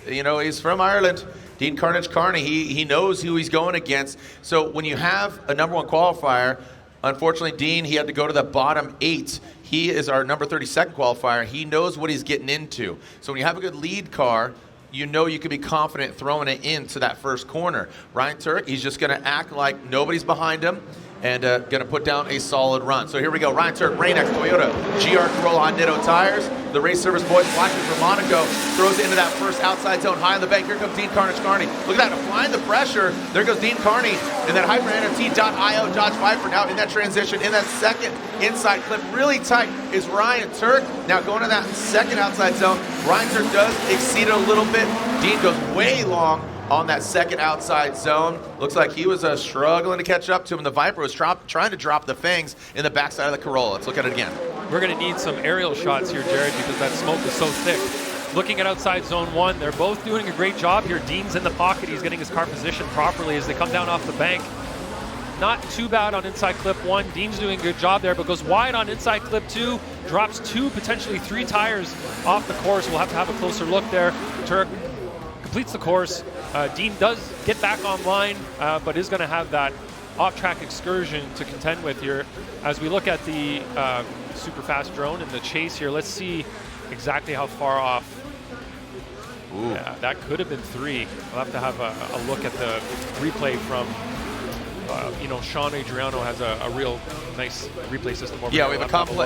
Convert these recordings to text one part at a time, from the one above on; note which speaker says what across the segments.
Speaker 1: You know, he's from Ireland. Dean Carnage Carney, he knows who he's going against. So when you have a number one qualifier, unfortunately, Dean, he had to go to the bottom 8. He is our number 32nd qualifier. He knows what he's getting into. So when you have a good lead car, you know you can be confident throwing it into that first corner. Ryan Turk, he's just going to act like nobody's behind him and going to put down a solid run. So here we go. Ryan Turk, Rain-X Toyota GR Corolla on Nitto tires. The Race Service boys watching from Monaco throws it into that first outside zone high on the bank. Here comes Dean Carnage Carney. Look at that, applying the pressure. There goes Dean Carney in that HyperNFT.io Dodge Viper. Now in that transition, in that second inside clip, really tight is Ryan Turk. Now going to that second outside zone, Ryan Turk does exceed it a little bit. Dean goes way long on that second outside zone. Looks like he was struggling to catch up to him. The Viper was trying to drop the fangs in the backside of the Corolla. Let's look at it again.
Speaker 2: We're going to need some aerial shots here, Jared, because that smoke is so thick. Looking at outside zone 1, they're both doing a great job here. Dean's in the pocket. He's getting his car positioned properly as they come down off the bank. Not too bad on inside clip 1. Dean's doing a good job there, but goes wide on inside clip 2. Drops 2, potentially 3 tires off the course. We'll have to have a closer look there. Turk completes the course. Dean does get back online, but is going to have that off-track excursion to contend with here. As we look at the super fast drone and the chase here, let's see exactly how far off.
Speaker 1: Ooh.
Speaker 2: Yeah, that could have been 3. We'll have to have a look at the replay from, Sean Adriano has a real nice replay system over
Speaker 1: Yeah,
Speaker 2: there.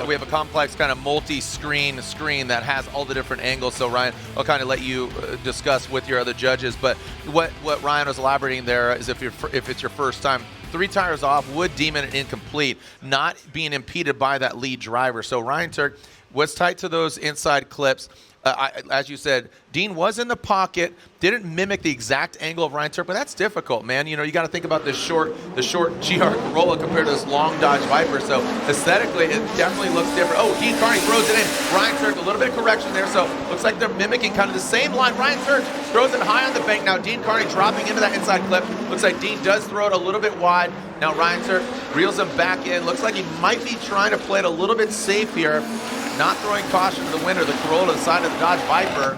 Speaker 1: we have a complex kind of multi-screen screen that has all the different angles. So Ryan, I'll kind of let you discuss with your other judges. But what Ryan was elaborating there is if it's your first time, 3 tires off would deem it incomplete, not being impeded by that lead driver. So Ryan Turk was tight to those inside clips. As you said, Dean was in the pocket, didn't mimic the exact angle of Ryan Turk, but that's difficult, man. You know, you got to think about the short GR Corolla compared to this long Dodge Viper. So aesthetically, it definitely looks different. Oh, Dean Carney throws it in. Ryan Turk, a little bit of correction there. So looks like they're mimicking kind of the same line. Ryan Turk throws it high on the bank. Now Dean Carney dropping into that inside clip. Looks like Dean does throw it a little bit wide. Now Ryan Turk reels him back in. Looks like he might be trying to play it a little bit safe here. Not throwing caution to the winner, the Corolla to the side of the Dodge Viper.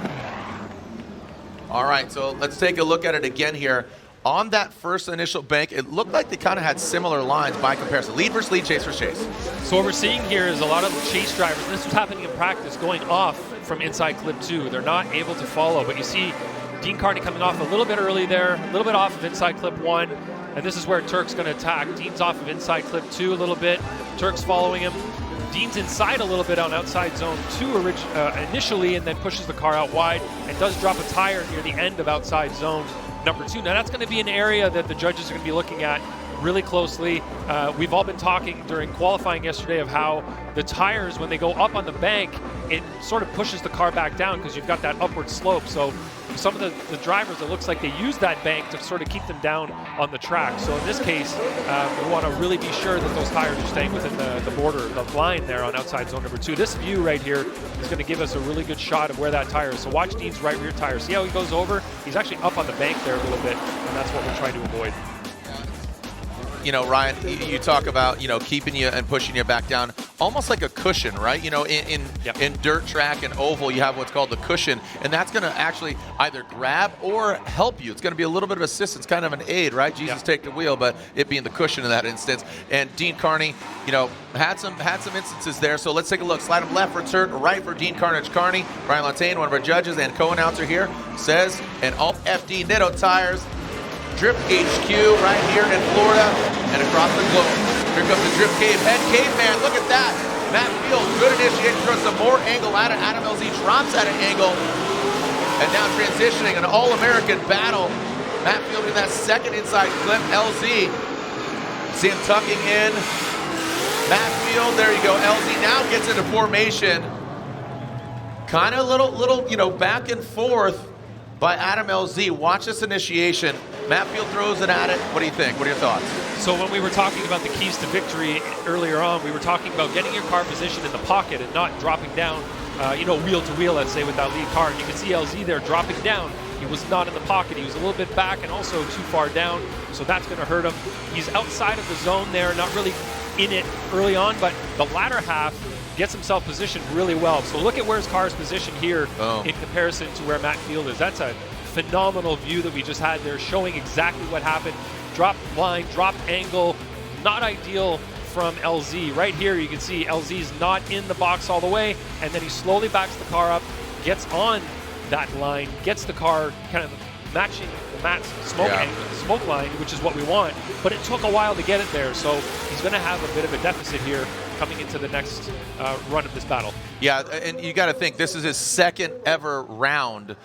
Speaker 1: All right, so let's take a look at it again here. On that first initial bank, it looked like they kind of had similar lines by comparison. Lead versus lead, chase versus chase.
Speaker 2: So what we're seeing here is a lot of chase drivers, and this was happening in practice, going off from inside clip 2. They're not able to follow, but you see Dean Carney coming off a little bit early there, a little bit off of inside clip 1, and this is where Turk's going to attack. Dean's off of inside clip 2 a little bit. Turk's following him. Dean's inside a little bit on outside zone 2 initially, and then pushes the car out wide and does drop a tire near the end of outside zone number 2. Now that's going to be an area that the judges are going to be looking at really closely. We've all been talking during qualifying yesterday of how the tires, when they go up on the bank, it sort of pushes the car back down because you've got that upward slope. So some of the drivers, it looks like they use that bank to sort of keep them down on the track. So in this case, we want to really be sure that those tires are staying within the border, the line there on outside zone number 2. This view right here is going to give us a really good shot of where that tire is. So watch Dean's right rear tire. See how he goes over? He's actually up on the bank there a little bit, and that's what we're trying to avoid.
Speaker 1: You know, Ryan, you talk about, keeping you and pushing you back down, almost like a cushion, right? You know, in dirt track and oval, you have what's called the cushion, and that's going to actually either grab or help you. It's going to be a little bit of assistance, kind of an aid, right? Jesus take the wheel, but it being the cushion in that instance. And Dean Carney, had some instances there. So let's take a look. Slide him left for Turk, right for Dean Carnage Carney. Brian Lantain, one of our judges and co-announcer here, says, and all FD Nitto tires. Drift HQ right here in Florida and across the globe. Here comes the Drift Cave head caveman. Look at that. Matt Field, good initiation, throws some more angle at it. Adam LZ drops at an angle. And now transitioning, an all-American battle. Matt Field in that second inside clip. LZ. See him tucking in. Matt Field, there you go. LZ now gets into formation. Kind of little, back and forth by Adam LZ. Watch this initiation. Matt Field throws it at it. What do you think? What are your thoughts?
Speaker 2: So when we were talking about the keys to victory earlier on, we were talking about getting your car positioned in the pocket and not dropping down, wheel to wheel, let's say, with that lead car. And you can see LZ there dropping down. He was not in the pocket. He was a little bit back and also too far down. So that's going to hurt him. He's outside of the zone there, not really in it early on, but the latter half, gets himself positioned really well. So look at where his car is positioned here in comparison to where Matt Field is. That's a phenomenal view that we just had there, showing exactly what happened. Drop line, drop angle, not ideal from LZ. Right here you can see LZ's not in the box all the way, and then he slowly backs the car up, gets on that line, gets the car kind of matching Matt's smoke line, which is what we want. But it took a while to get it there, so he's going to have a bit of a deficit here coming into the next run of this battle. Yeah,
Speaker 1: and you got to think this is his second ever round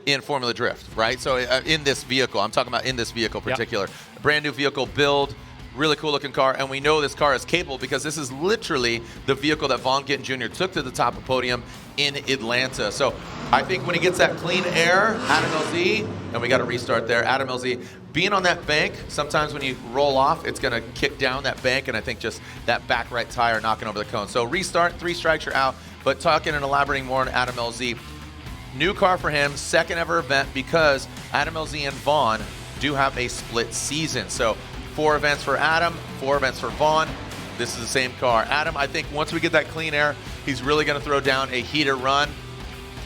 Speaker 1: in Formula Drift, right? So in this vehicle, I'm talking about in this vehicle in particular. Yep. Brand new vehicle build, really cool looking car, and we know this car is capable because this is literally the vehicle that Vaughn Gittin Jr. took to the top of the podium in Atlanta. So I think when he gets that clean air, Adam LZ, and we got to restart there, Adam LZ, being on that bank, sometimes when you roll off, it's going to kick down that bank, and I think just that back right tire knocking over the cone. So restart, 3 strikes, you're out. But talking and elaborating more on Adam LZ, new car for him, second ever event, because Adam LZ and Vaughn do have a split season. So 4 events for Adam, 4 events for Vaughn. This is the same car. Adam, I think once we get that clean air, he's really going to throw down a heater run.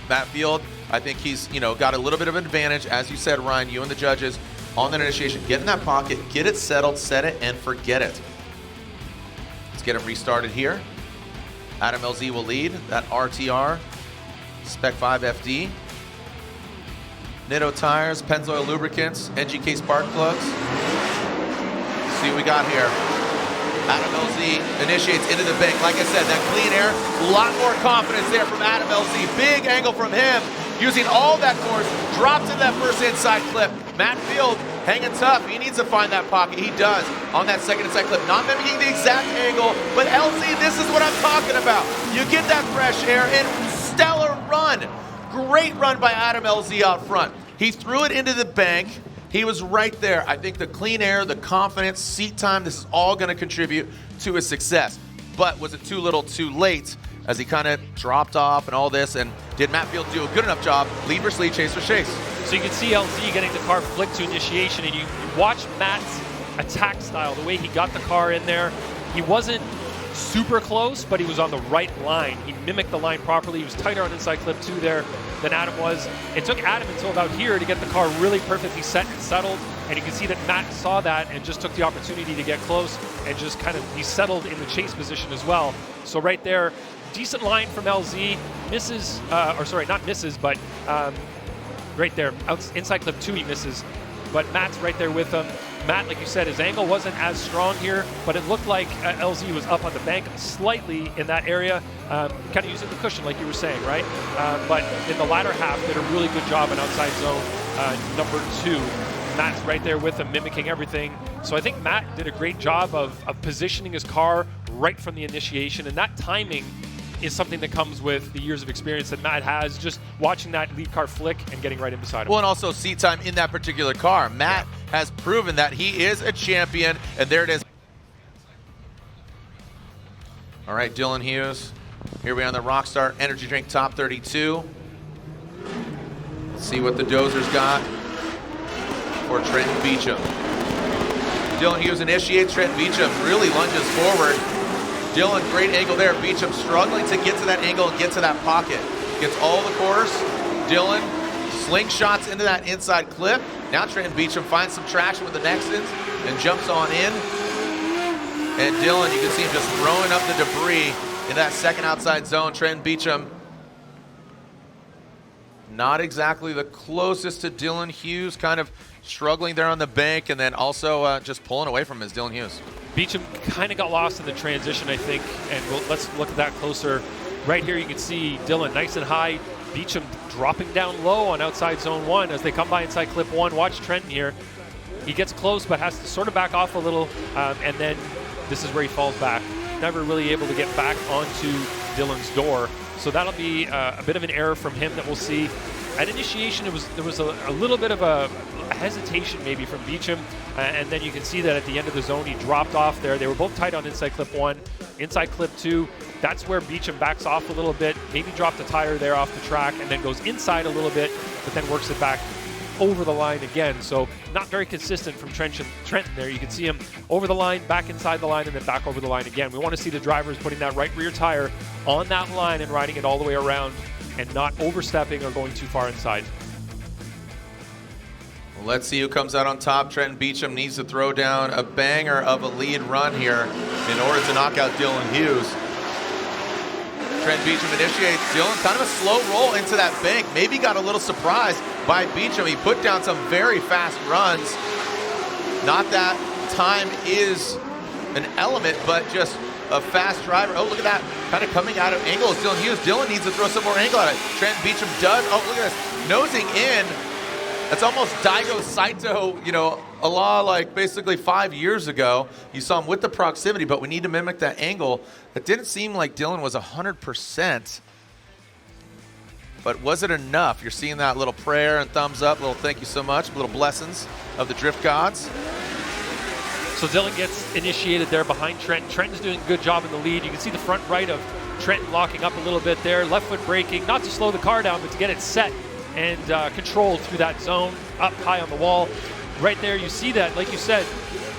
Speaker 1: Matt Field, I think he's got a little bit of an advantage, as you said, Ryan, you and the judges, on that initiation. Get in that pocket, get it settled, set it, and forget it. Let's get him restarted here. Adam LZ will lead that RTR Spec 5 FD. Nitto tires, Pennzoil lubricants, NGK spark plugs. Let's see what we got here. Adam LZ initiates into the bank. Like I said, that clean air, a lot more confidence there from Adam LZ. Big angle from him, using all that force, drops in that first inside clip. Matt Field hanging tough. He needs to find that pocket. He does on that second inside clip. Not mimicking the exact angle, but LZ, this is what I'm talking about. You get that fresh air and stellar run. Great run by Adam LZ out front. He threw it into the bank. He was right there. I think the clean air, the confidence, seat time, this is all going to contribute to his success. But was it too little too late as he kind of dropped off and all this? And did Matt Field do a good enough job? Lead versus lead, chase versus chase.
Speaker 2: So you can see LZ getting the car flicked to initiation, and you watch Matt's attack style, the way he got the car in there. He wasn't super close, but he was on the right line. He mimicked the line properly. He was tighter on inside clip 2 there than Adam was. It took Adam until about here to get the car really perfectly set and settled, and you can see that Matt saw that and just took the opportunity to get close and just kind of be settled in the chase position as well. So right there, decent line from LZ, misses, or sorry, not misses, but right there, inside clip 2 he misses, but Matt's right there with him. Matt, like you said, his angle wasn't as strong here, but it looked like LZ was up on the bank slightly in that area, kind of using the cushion like you were saying, right? But in the latter half, did a really good job on outside zone number 2. Matt's right there with him, mimicking everything. So I think Matt did a great job of positioning his car right from the initiation, and that timing is something that comes with the years of experience that Matt has, just watching that lead car flick and getting right in beside him.
Speaker 1: Well, and also seat time in that particular car. Matt has proven that he is a champion, and there it is. All right, Dylan Hughes. Here we are on the Rockstar Energy Drink Top 32. Let's see what the Dozers got for Trenton Beecham. Dylan Hughes initiates. Trenton Beecham really lunges forward. Dylan, great angle there. Beecham struggling to get to that angle and get to that pocket. Gets all the course. Dylan slingshots into that inside clip. Now Trenton Beecham finds some traction with the Nexans and jumps on in. And Dylan, you can see him just throwing up the debris in that second outside zone. Trenton Beecham not exactly the closest to Dylan Hughes, kind of struggling there on the bank, and then also just pulling away from his Dylan Hughes.
Speaker 2: Beecham kind of got lost in the transition, I think, and let's look at that closer. Right here you can see Dylan nice and high, Beecham dropping down low on outside zone 1 as they come by inside clip 1. Watch Trenton here. He gets close but has to sort of back off a little, and then this is where he falls back. Never really able to get back onto Dylan's door. So that'll be a bit of an error from him that we'll see. At initiation, there was a little bit of a hesitation maybe from Beecham, and then you can see that at the end of the zone he dropped off there. They were both tight on inside clip 1, inside clip 2. That's where Beecham backs off a little bit, maybe dropped a tire there off the track, and then goes inside a little bit, but then works it back over the line again. So not very consistent from Trenton there. You can see him over the line, back inside the line, and then back over the line again. We want to see the drivers putting that right rear tire on that line and riding it all the way around and not overstepping or going too far inside.
Speaker 1: Let's see who comes out on top. Trenton Beecham needs to throw down a banger of a lead run here in order to knock out Dylan Hughes. Trenton Beecham initiates. Dylan kind of a slow roll into that bank. Maybe got a little surprised by Beecham. He put down some very fast runs. Not that time is an element, but just a fast driver. Oh, look at that. Kind of coming out of angle is Dylan Hughes. Dylan needs to throw some more angle at it. Trenton Beecham does. Oh, look at this. Nosing in. That's almost Daigo Saito, you know, a la like basically 5 years ago. You saw him with the proximity, but we need to mimic that angle. It didn't seem like Dylan was 100%. But was it enough? You're seeing that little prayer and thumbs up, little thank you so much, little blessings of the drift gods.
Speaker 2: So Dylan gets initiated there behind Trenton. Trenton's doing a good job in the lead. You can see the front right of Trenton locking up a little bit there. Left foot braking, not to slow the car down, but to get it set and controlled through that zone, up high on the wall. Right there, you see that, like you said,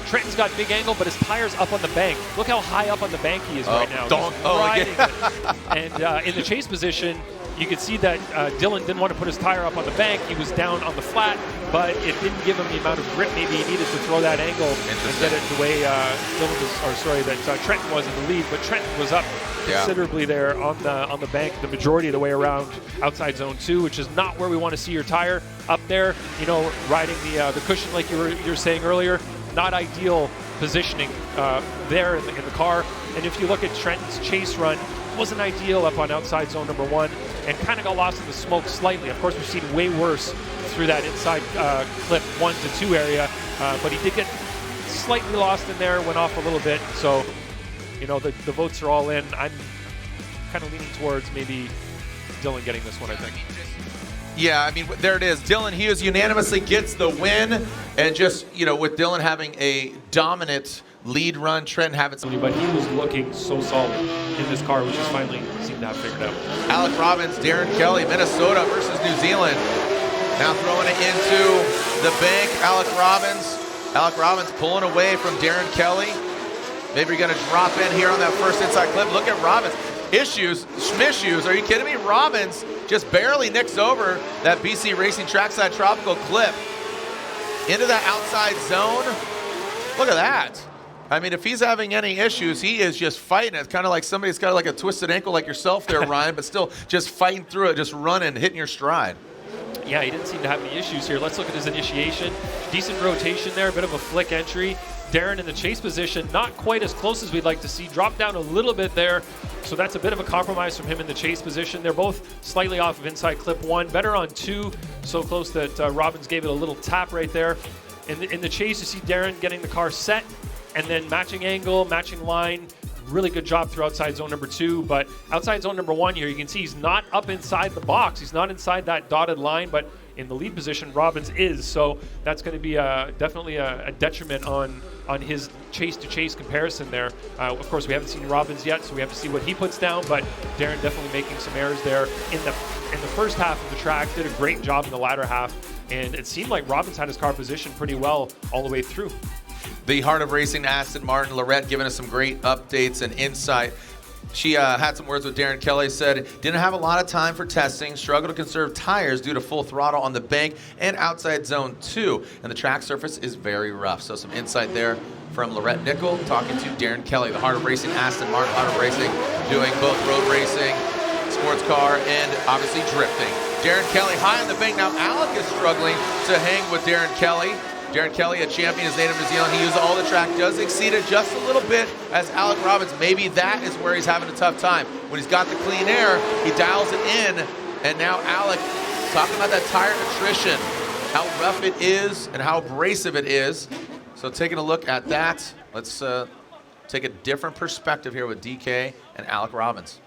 Speaker 2: Trenton's got big angle, but his tire's up on the bank. Look how high up on the bank he is right now. And in the chase position, you could see that Dylan didn't want to put his tire up on the bank. He was down on the flat, but it didn't give him the amount of grip maybe he needed to throw that angle and get it the way Trenton was in the lead. But Trenton was up considerably there on the bank the majority of the way around outside zone 2, which is not where we want to see your tire up there. You know, riding the cushion like you were saying earlier, not ideal positioning there in the car. And if you look at Trenton's chase run, wasn't ideal up on outside zone number 1 and kind of got lost in the smoke slightly. Of course, we've seen way worse through that inside clip 1 to 2 area, but he did get slightly lost in there, went off a little bit. So, you know, the votes are all in. I'm kind of leaning towards maybe Dylan getting this one, I think.
Speaker 1: Yeah, I mean, there it is. Dylan Hughes unanimously gets the win. And just, you know, with Dylan having a dominant lead run, Trenton having some.
Speaker 2: But he was looking so solid in this car, which is finally seemed to have figured out.
Speaker 1: Alec Robbins, Darren Kelly, Minnesota versus New Zealand. Now throwing it into the bank. Alec Robbins pulling away from Darren Kelly. Maybe you're going to drop in here on that first inside clip. Look at Robbins. Schmissues. Are you kidding me? Robbins just barely nicks over that BC Racing Trackside Tropical clip into that outside zone. Look at that. I mean, if he's having any issues, he is just fighting it. It's kind of like somebody's got like a twisted ankle like yourself there, Ryan, but still just fighting through it, just running, hitting your stride.
Speaker 2: Yeah, he didn't seem to have any issues here. Let's look at his initiation. Decent rotation there, a bit of a flick entry. Darren in the chase position, not quite as close as we'd like to see. Dropped down a little bit there, so that's a bit of a compromise from him in the chase position. They're both slightly off of inside clip 1, better on 2, so close that Robbins gave it a little tap right there. In the chase, you see Darren getting the car set, and then matching angle, matching line. Really good job through outside zone number 2, but outside zone number 1 here, you can see he's not up inside the box. He's not inside that dotted line, but in the lead position, Robbins is. So that's going to be definitely a detriment on his chase-to-chase comparison there. Of course, we haven't seen Robbins yet, so we have to see what he puts down, but Darren definitely making some errors there in the first half of the track. Did a great job in the latter half, and it seemed like Robbins had his car positioned pretty well all the way through.
Speaker 1: The Heart of Racing, Aston Martin, Lorette giving us some great updates and insight. She had some words with Darren Kelly, said, didn't have a lot of time for testing, struggled to conserve tires due to full throttle on the bank and outside zone 2, and the track surface is very rough. So some insight there from Lorette Nickel talking to Darren Kelly, the Heart of Racing, Aston Martin, Heart of Racing, doing both road racing, sports car, and obviously drifting. Darren Kelly high on the bank. Now Alec is struggling to hang with Darren Kelly. Darren Kelly, a champion, is native New Zealand. He uses all the track, does exceed it just a little bit as Alec Robbins. Maybe that is where he's having a tough time. When he's got the clean air, he dials it in. And now Alec, talking about that tire attrition, how rough it is and how abrasive it is. So taking a look at that, let's take a different perspective here with DK and Alec Robbins.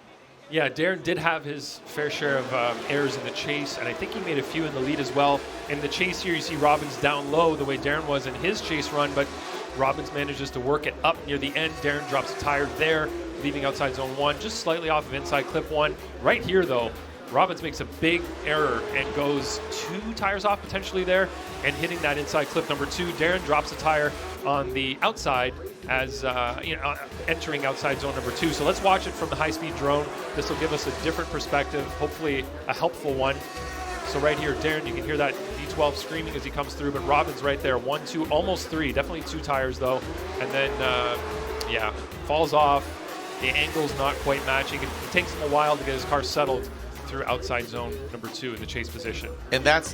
Speaker 2: Yeah, Darren did have his fair share of errors in the chase, and I think he made a few in the lead as well. In the chase here, you see Robbins down low the way Darren was in his chase run, but Robbins manages to work it up near the end. Darren drops a tire there, leaving outside zone 1, just slightly off of inside clip 1. Right here, though, Robbins makes a big error and goes 2 tires off potentially there and hitting that inside clip number 2. Darren drops a tire on the outside as entering outside zone number 2. So let's watch it from the high-speed drone. This will give us a different perspective, hopefully a helpful one. So right here, Darren, you can hear that D12 screaming as he comes through, but Robbins right there, 1, 2, almost 3, definitely 2 tires though. And then, falls off. The angle's not quite matching. It takes him a while to get his car settled through outside zone number 2 in the chase position.
Speaker 1: And that's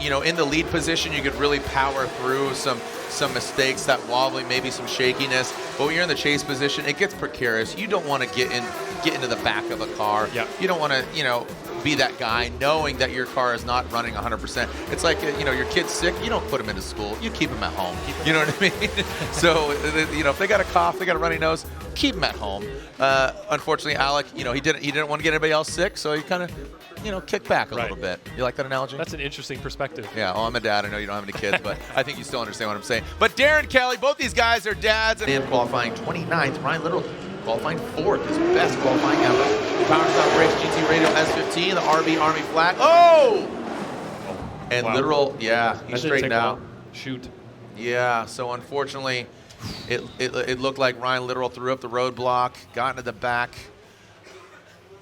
Speaker 1: in the lead position, you could really power through some mistakes, that wobbly, maybe some shakiness. But when you're in the chase position, it gets precarious. You don't want to get into the back of a car.
Speaker 2: Yep.
Speaker 1: You don't want to, be that guy knowing that your car is not running 100%. It's like, your kid's sick, you don't put him into school, you keep him at home. You know what I mean? So, if they got a cough, they got a runny nose, keep him at home. Unfortunately, Alec, he didn't want to get anybody else sick, so he kind of, kicked back a little bit. You like that analogy?
Speaker 2: That's an interesting perspective.
Speaker 1: Yeah, I'm a dad. I know you don't have any kids, but I think you still understand what I'm saying. But Darren Kelly, both these guys are dads. And qualifying 29th, Ryan Little qualifying 4th, his best qualifying ever. Power Stop Brakes, GT Radio S15, the RB Army flag. Oh! And
Speaker 2: wow.
Speaker 1: Literal, he straightened out.
Speaker 2: Shoot.
Speaker 1: Yeah, so unfortunately, it looked like Ryan Literal threw up the roadblock, got into the back.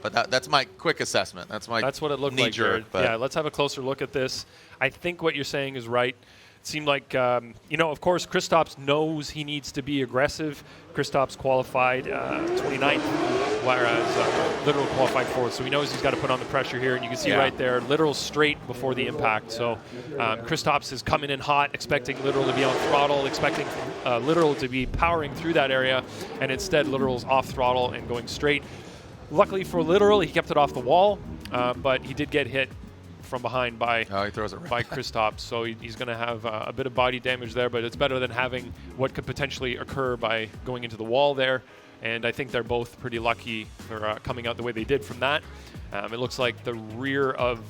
Speaker 1: But that's my quick assessment. That's
Speaker 2: what it looked like.
Speaker 1: Jerk,
Speaker 2: yeah, let's have a closer look at this. I think what you're saying is right. It seemed like, of course, Kristaps knows he needs to be aggressive. Kristaps qualified 29th, whereas Literal qualified 4th. So he knows he's got to put on the pressure here. And you can see right there, Literal straight before the impact. So Kristaps is coming in hot, expecting Literal to be on throttle, expecting Literal to be powering through that area. And instead, Literal's off throttle and going straight. Luckily for Literal, he kept it off the wall, but he did get hit from behind by
Speaker 1: he throws it right
Speaker 2: by Kristaps, so he's going to have a bit of body damage there, but it's better than having what could potentially occur by going into the wall there, and I think they're both pretty lucky for coming out the way they did from that. It looks like the rear of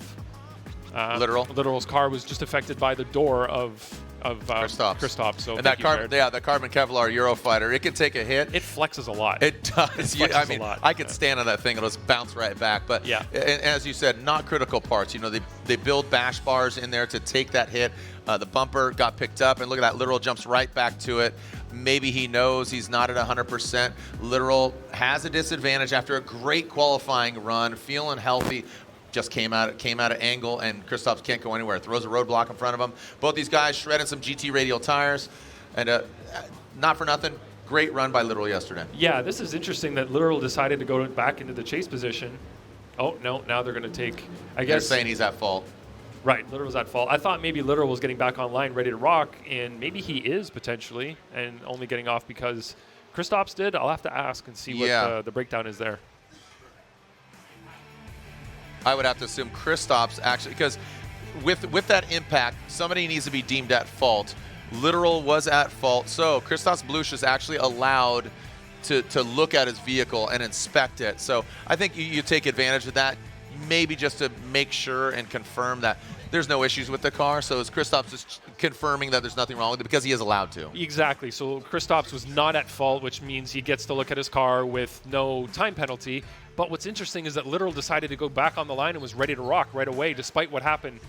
Speaker 2: Literal's car was just affected by the door of Kristaps. So
Speaker 1: and that carbon Kevlar Eurofighter, it can take a hit.
Speaker 2: It flexes a lot.
Speaker 1: It does.
Speaker 2: A lot.
Speaker 1: I could stand on that thing; it'll just bounce right back. But and as you said, not critical parts. They build bash bars in there to take that hit. The bumper got picked up, and look at that. Literal jumps right back to it. Maybe he knows he's not at 100%. Literal has a disadvantage after a great qualifying run, feeling healthy. Just came out of angle, and Kristaps can't go anywhere. Throws a roadblock in front of him. Both these guys shredding some GT radial tires, and not for nothing, great run by Literal yesterday.
Speaker 2: Yeah, this is interesting that Literal decided to go back into the chase position. Oh, no, now they're going to take, I guess.
Speaker 1: They're saying he's at fault.
Speaker 2: Right, Literal's at fault. I thought maybe Literal was getting back online, ready to rock, and maybe he is potentially, and only getting off because Kristaps did. I'll have to ask and see what the breakdown is there.
Speaker 1: I would have to assume Kristaps actually, because with that impact, somebody needs to be deemed at fault. Literal was at fault, so Kristaps Blush is actually allowed to look at his vehicle and inspect it. So I think you take advantage of that, maybe just to make sure and confirm that there's no issues with the car. So is Kristaps just confirming that there's nothing wrong with it because he is allowed to?
Speaker 2: Exactly. So Kristaps was not at fault, which means he gets to look at his car with no time penalty. But what's interesting is that Literal decided to go back on the line and was ready to rock right away, despite what happened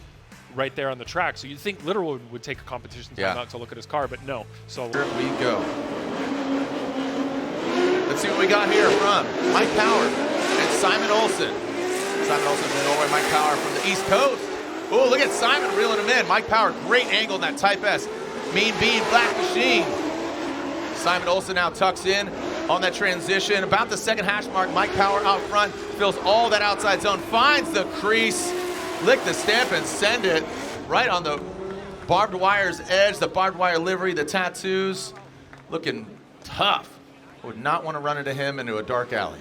Speaker 2: right there on the track. So you'd think Literal would take a competition time out to look at his car, but no. So
Speaker 1: here we go. Let's see what we got here from Mike Power and Simon Olsen. Simon Olsen from Norway, Mike Power from the East Coast. Oh, look at Simon reeling him in. Mike Power, great angle in that Type S. Mean Bean, Black Machine. Simon Olsen now tucks in on that transition. About the second hash mark, Mike Power out front, fills all that outside zone, finds the crease, lick the stamp and send it right on the barbed wire's edge, the barbed wire livery, the tattoos. Looking tough. Would not want to run into him into a dark alley.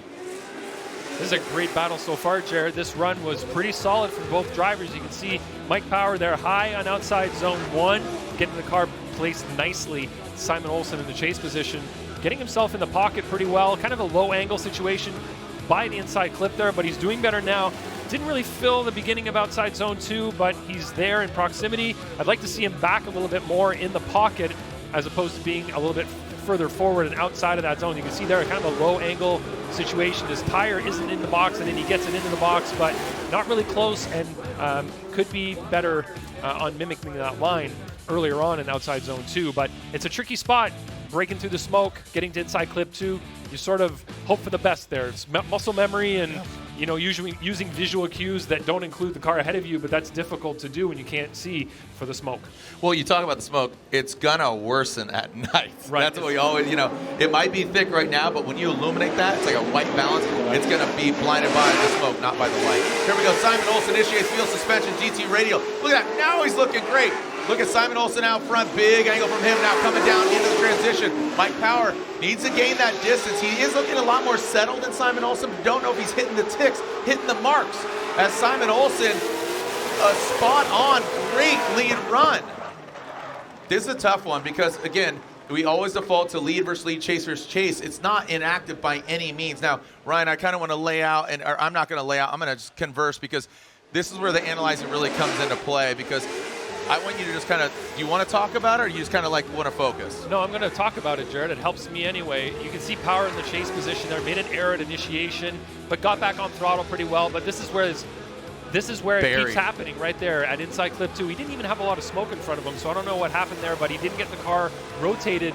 Speaker 2: This is a great battle so far, Jared. This run was pretty solid for both drivers. You can see Mike Power there high on outside zone 1, getting the car placed nicely. Simon Olsen in the chase position, getting himself in the pocket pretty well. Kind of a low angle situation by the inside clip there, but he's doing better now. Didn't really fill the beginning of outside zone 2, but he's there in proximity. I'd like to see him back a little bit more in the pocket as opposed to being a little bit further forward and outside of that zone. You can see there kind of a low angle situation. His tire isn't in the box, and then he gets it into the box, but not really close, and could be better on mimicking that line earlier on in outside zone 2. But it's a tricky spot, breaking through the smoke, getting to inside clip 2. You sort of hope for the best there. It's muscle memory and usually using visual cues that don't include the car ahead of you, but that's difficult to do when you can't see for the smoke.
Speaker 1: Well, you talk about the smoke, it's gonna worsen at night.
Speaker 2: Right.
Speaker 1: That's what we always, it might be thick right now, but when you illuminate that, it's like a white balance. It's gonna be blinded by the smoke, not by the light. Here we go, Simon Olsen initiates wheel suspension, GT radial. Look at that, now he's looking great. Look at Simon Olsen out front, big angle from him now coming down into the transition. Mike Power needs to gain that distance. He is looking a lot more settled than Simon Olsen, but don't know if he's hitting the ticks, hitting the marks. As Simon Olsen, a spot on, great lead run. This is a tough one because, again, we always default to lead versus lead, chase versus chase. It's not inactive by any means. Now, Ryan, I kind of want to lay out, or I'm not going to lay out, I'm going to just converse because this is where the analyzing really comes into play, because I want you to just kind of, do you want to talk about it, or you just kind of want to focus?
Speaker 2: No, I'm going to talk about it, Jared. It helps me anyway. You can see Power in the chase position there, made an error at initiation, but got back on throttle pretty well. But this is where it keeps happening right there at inside clip 2. He didn't even have a lot of smoke in front of him, so I don't know what happened there, but he didn't get the car rotated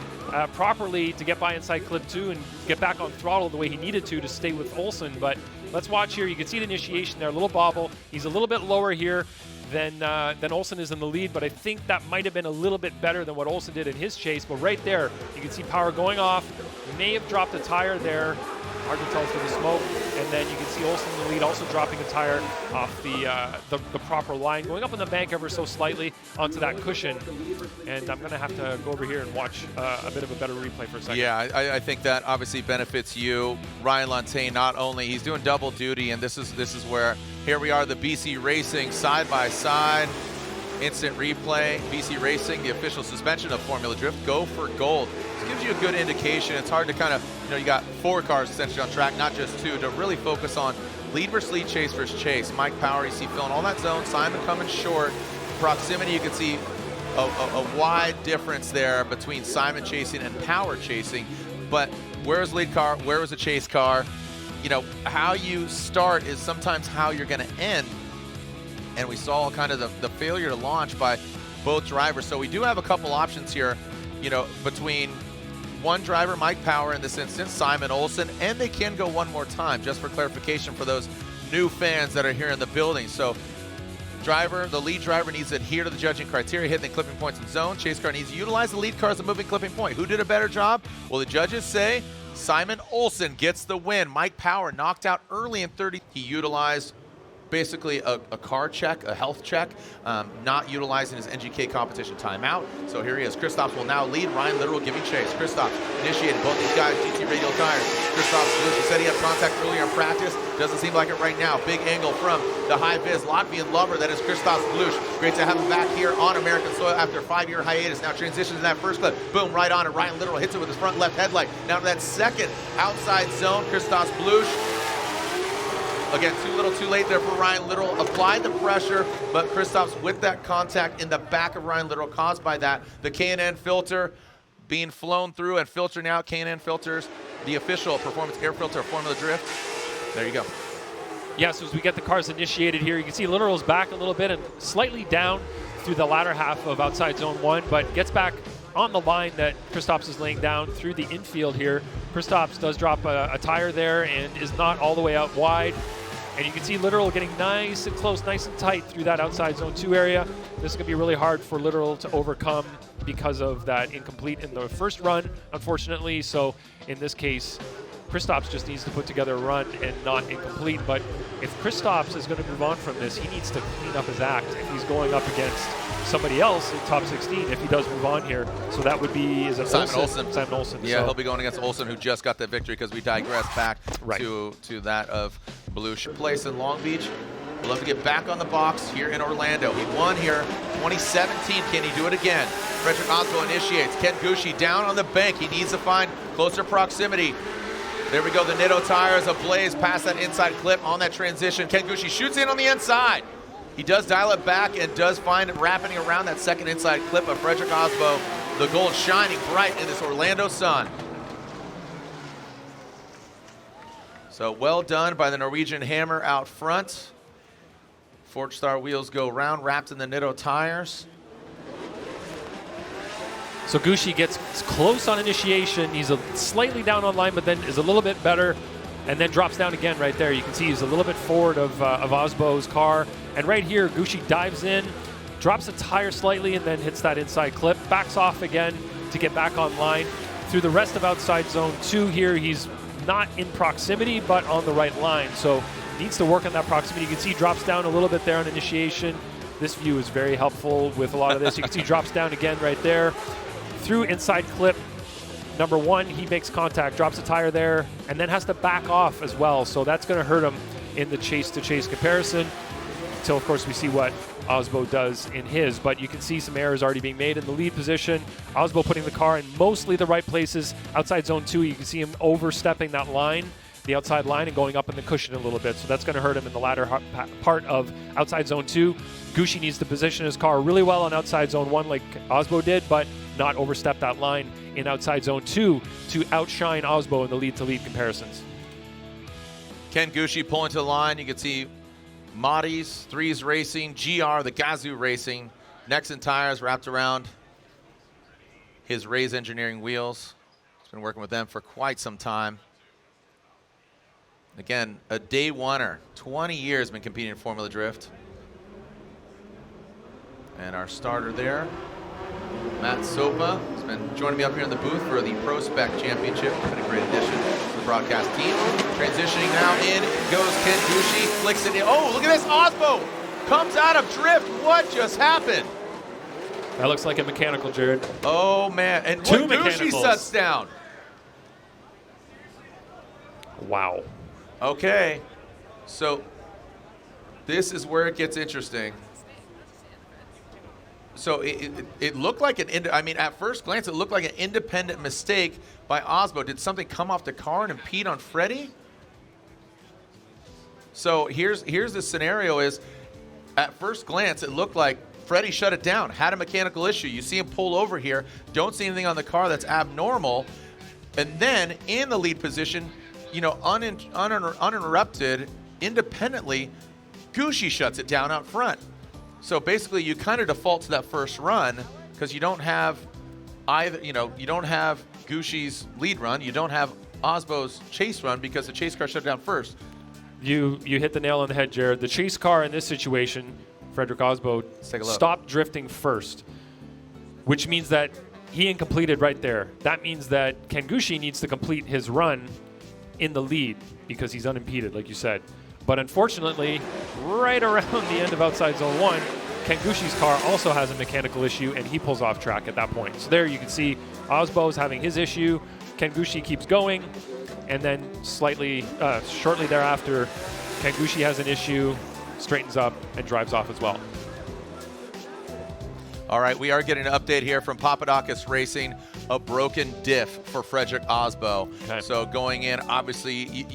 Speaker 2: properly to get by inside clip 2 and get back on throttle the way he needed to stay with Olsen. But let's watch here. You can see the initiation there, a little bobble. He's a little bit lower here than Olsen is in the lead, but I think that might have been a little bit better than what Olsen did in his chase. But right there, you can see Power going off. May have dropped a tire there. Hard to tell through the smoke. And then you can see Olsen in the lead, also dropping a tire off the proper line, going up on the bank ever so slightly onto that cushion. And I'm going to have to go over here and watch a bit of a better replay for a second.
Speaker 1: Yeah, I think that obviously benefits you. Ryan Lantain, not only, he's doing double duty, and this is where, here we are, the BC Racing side by side. Instant replay, BC Racing, the official suspension of Formula Drift, go for gold. This gives you a good indication. It's hard to kind of, you got 4 cars essentially on track, not just 2, to really focus on lead versus lead, chase versus chase. Mike Power, you see filling all that zone. Simon coming short. Proximity, you can see a wide difference there between Simon chasing and Power chasing. But where was the lead car? Where was the chase car? How you start is sometimes how you're going to end. And we saw kind of the failure to launch by both drivers. So we do have a couple options here, between one driver, Mike Power in this instance, Simon Olsen, and they can go one more time, just for clarification for those new fans that are here in the building. So the lead driver needs to adhere to the judging criteria, hitting the clipping points in zone. Chase car needs to utilize the lead car as a moving clipping point. Who did a better job? Well, the judges say Simon Olsen gets the win. Mike Power knocked out early in 30. He utilized basically a car check, a health check, not utilizing his NGK competition timeout. So here he is. Kristaps will now lead. Ryan Literal giving chase. Kristaps initiated both these guys, GT radial tires. Kristaps said he had contact earlier in practice. Doesn't seem like it right now. Big angle from the high-vis Latvian lover that is Kristaps Blush. Great to have him back here on American soil after a 5-year hiatus. Now transitions in that first clip. Boom, right on it. Ryan Literal hits it with his front left headlight. Now to that second outside zone, Kristaps Blush. Again, too little too late there for Ryan Literal. Applied the pressure, but Kristaps with that contact in the back of Ryan Literal caused by that. The K&N filter being flown through, and filter now, K&N filters, the official performance air filter of Formula Drift. There you go.
Speaker 2: Yeah, so as we get the cars initiated here, you can see Literal's back a little bit and slightly down through the latter half of outside zone 1, but gets back on the line that Kristaps is laying down through the infield here. Kristaps does drop a tire there and is not all the way out wide. And you can see Literal getting nice and close, nice and tight through that outside zone 2 area. This is going to be really hard for Literal to overcome because of that incomplete in the first run, unfortunately. So in this case, Kristaps just needs to put together a run and not incomplete. But if Kristaps is going to move on from this, he needs to clean up his act if he's going up against somebody else in top 16 if he does move on here. So that would be, is it
Speaker 1: Simon Olsen?
Speaker 2: Simon Olsen.
Speaker 1: Yeah, he'll be going against Olsen, who just got the victory, because we digress back to that of Blush. Place in Long Beach. We'll have to get back on the box here in Orlando. He won here 2017. Can he do it again? Frederick Osbo initiates. Ken Gucci down on the bank. He needs to find closer proximity. There we go. The Nitto tires ablaze past that inside clip on that transition. Ken Gucci shoots in on the inside. He does dial it back and does find it wrapping around that second inside clip of Frederick Osbo. the gold shining bright in this Orlando sun. So well done by the Norwegian Hammer out front. Forge Star wheels go round, wrapped in the Nitto tires.
Speaker 2: So Gucci gets close on initiation. He's slightly down on line, but then is a little bit better, and then drops down again right there. You can see he's a little bit forward of Osbo's car. And right here, Gucci dives in, drops a tire slightly, and then hits that inside clip, backs off again to get back on line. Through the rest of outside zone 2 here, he's not in proximity, but on the right line. So needs to work on that proximity. You can see he drops down a little bit there on initiation. This view is very helpful with a lot of this. You can see he drops down again right there. Through inside clip number 1, he makes contact, drops a tire there, and then has to back off as well. So that's going to hurt him in the chase-to-chase comparison until, of course, we see what Osbo does in his. But you can see some errors already being made in the lead position. Osbo putting the car in mostly the right places. Outside zone 2, you can see him overstepping that line, the outside line, and going up in the cushion a little bit. So that's going to hurt him in the latter part of outside zone 2. Gucci needs to position his car really well on outside zone 1 like Osbo did, but not overstep that line in outside zone 2 to outshine Osbo in the lead-to-lead comparisons.
Speaker 1: Ken Gucci pulling to the line. You can see Motties, Threes Racing, GR, the Gazoo Racing, Nexen tires wrapped around his Rays Engineering wheels. He's been working with them for quite some time. Again, a day oneer, 20 years been competing in Formula Drift. And our starter there, Matt Sopa, has been joining me up here in the booth for the Pro Spec Championship. Been a great addition to the broadcast team. Transitioning now in goes Ken Gucci, flicks it in. Oh, look at this, Osbo comes out of drift. What just happened?
Speaker 2: That looks like a mechanical, Jared.
Speaker 1: Oh, man. And
Speaker 2: Two
Speaker 1: Gucci sets down.
Speaker 2: Wow.
Speaker 1: Okay. So this is where it gets interesting. So it looked like at first glance, it looked like an independent mistake by Osbo. Did something come off the car and impede on Freddie? So here's the scenario is, at first glance, it looked like Freddie shut it down, had a mechanical issue. You see him pull over here, don't see anything on the car that's abnormal. And then in the lead position, uninterrupted, independently, Gucci shuts it down out front. So basically, you kind of default to that first run because you don't have either. You don't have Gucci's lead run. You don't have Osbo's chase run because the chase car shut down first.
Speaker 2: You hit the nail on the head, Jared. The chase car in this situation, Frederick Osbo, stopped drifting first, which means that he incompleted right there. That means that Ken Gucci needs to complete his run in the lead because he's unimpeded, like you said. But unfortunately, right around the end of outside zone 1, Ken Gucci's car also has a mechanical issue, and he pulls off track at that point. So there you can see Osbo's having his issue. Ken Gucci keeps going, and then shortly thereafter, Ken Gucci has an issue, straightens up, and drives off as well.
Speaker 1: All right, we are getting an update here from Papadakis Racing, a broken diff for Frederick Osbo. Okay. So going in, obviously,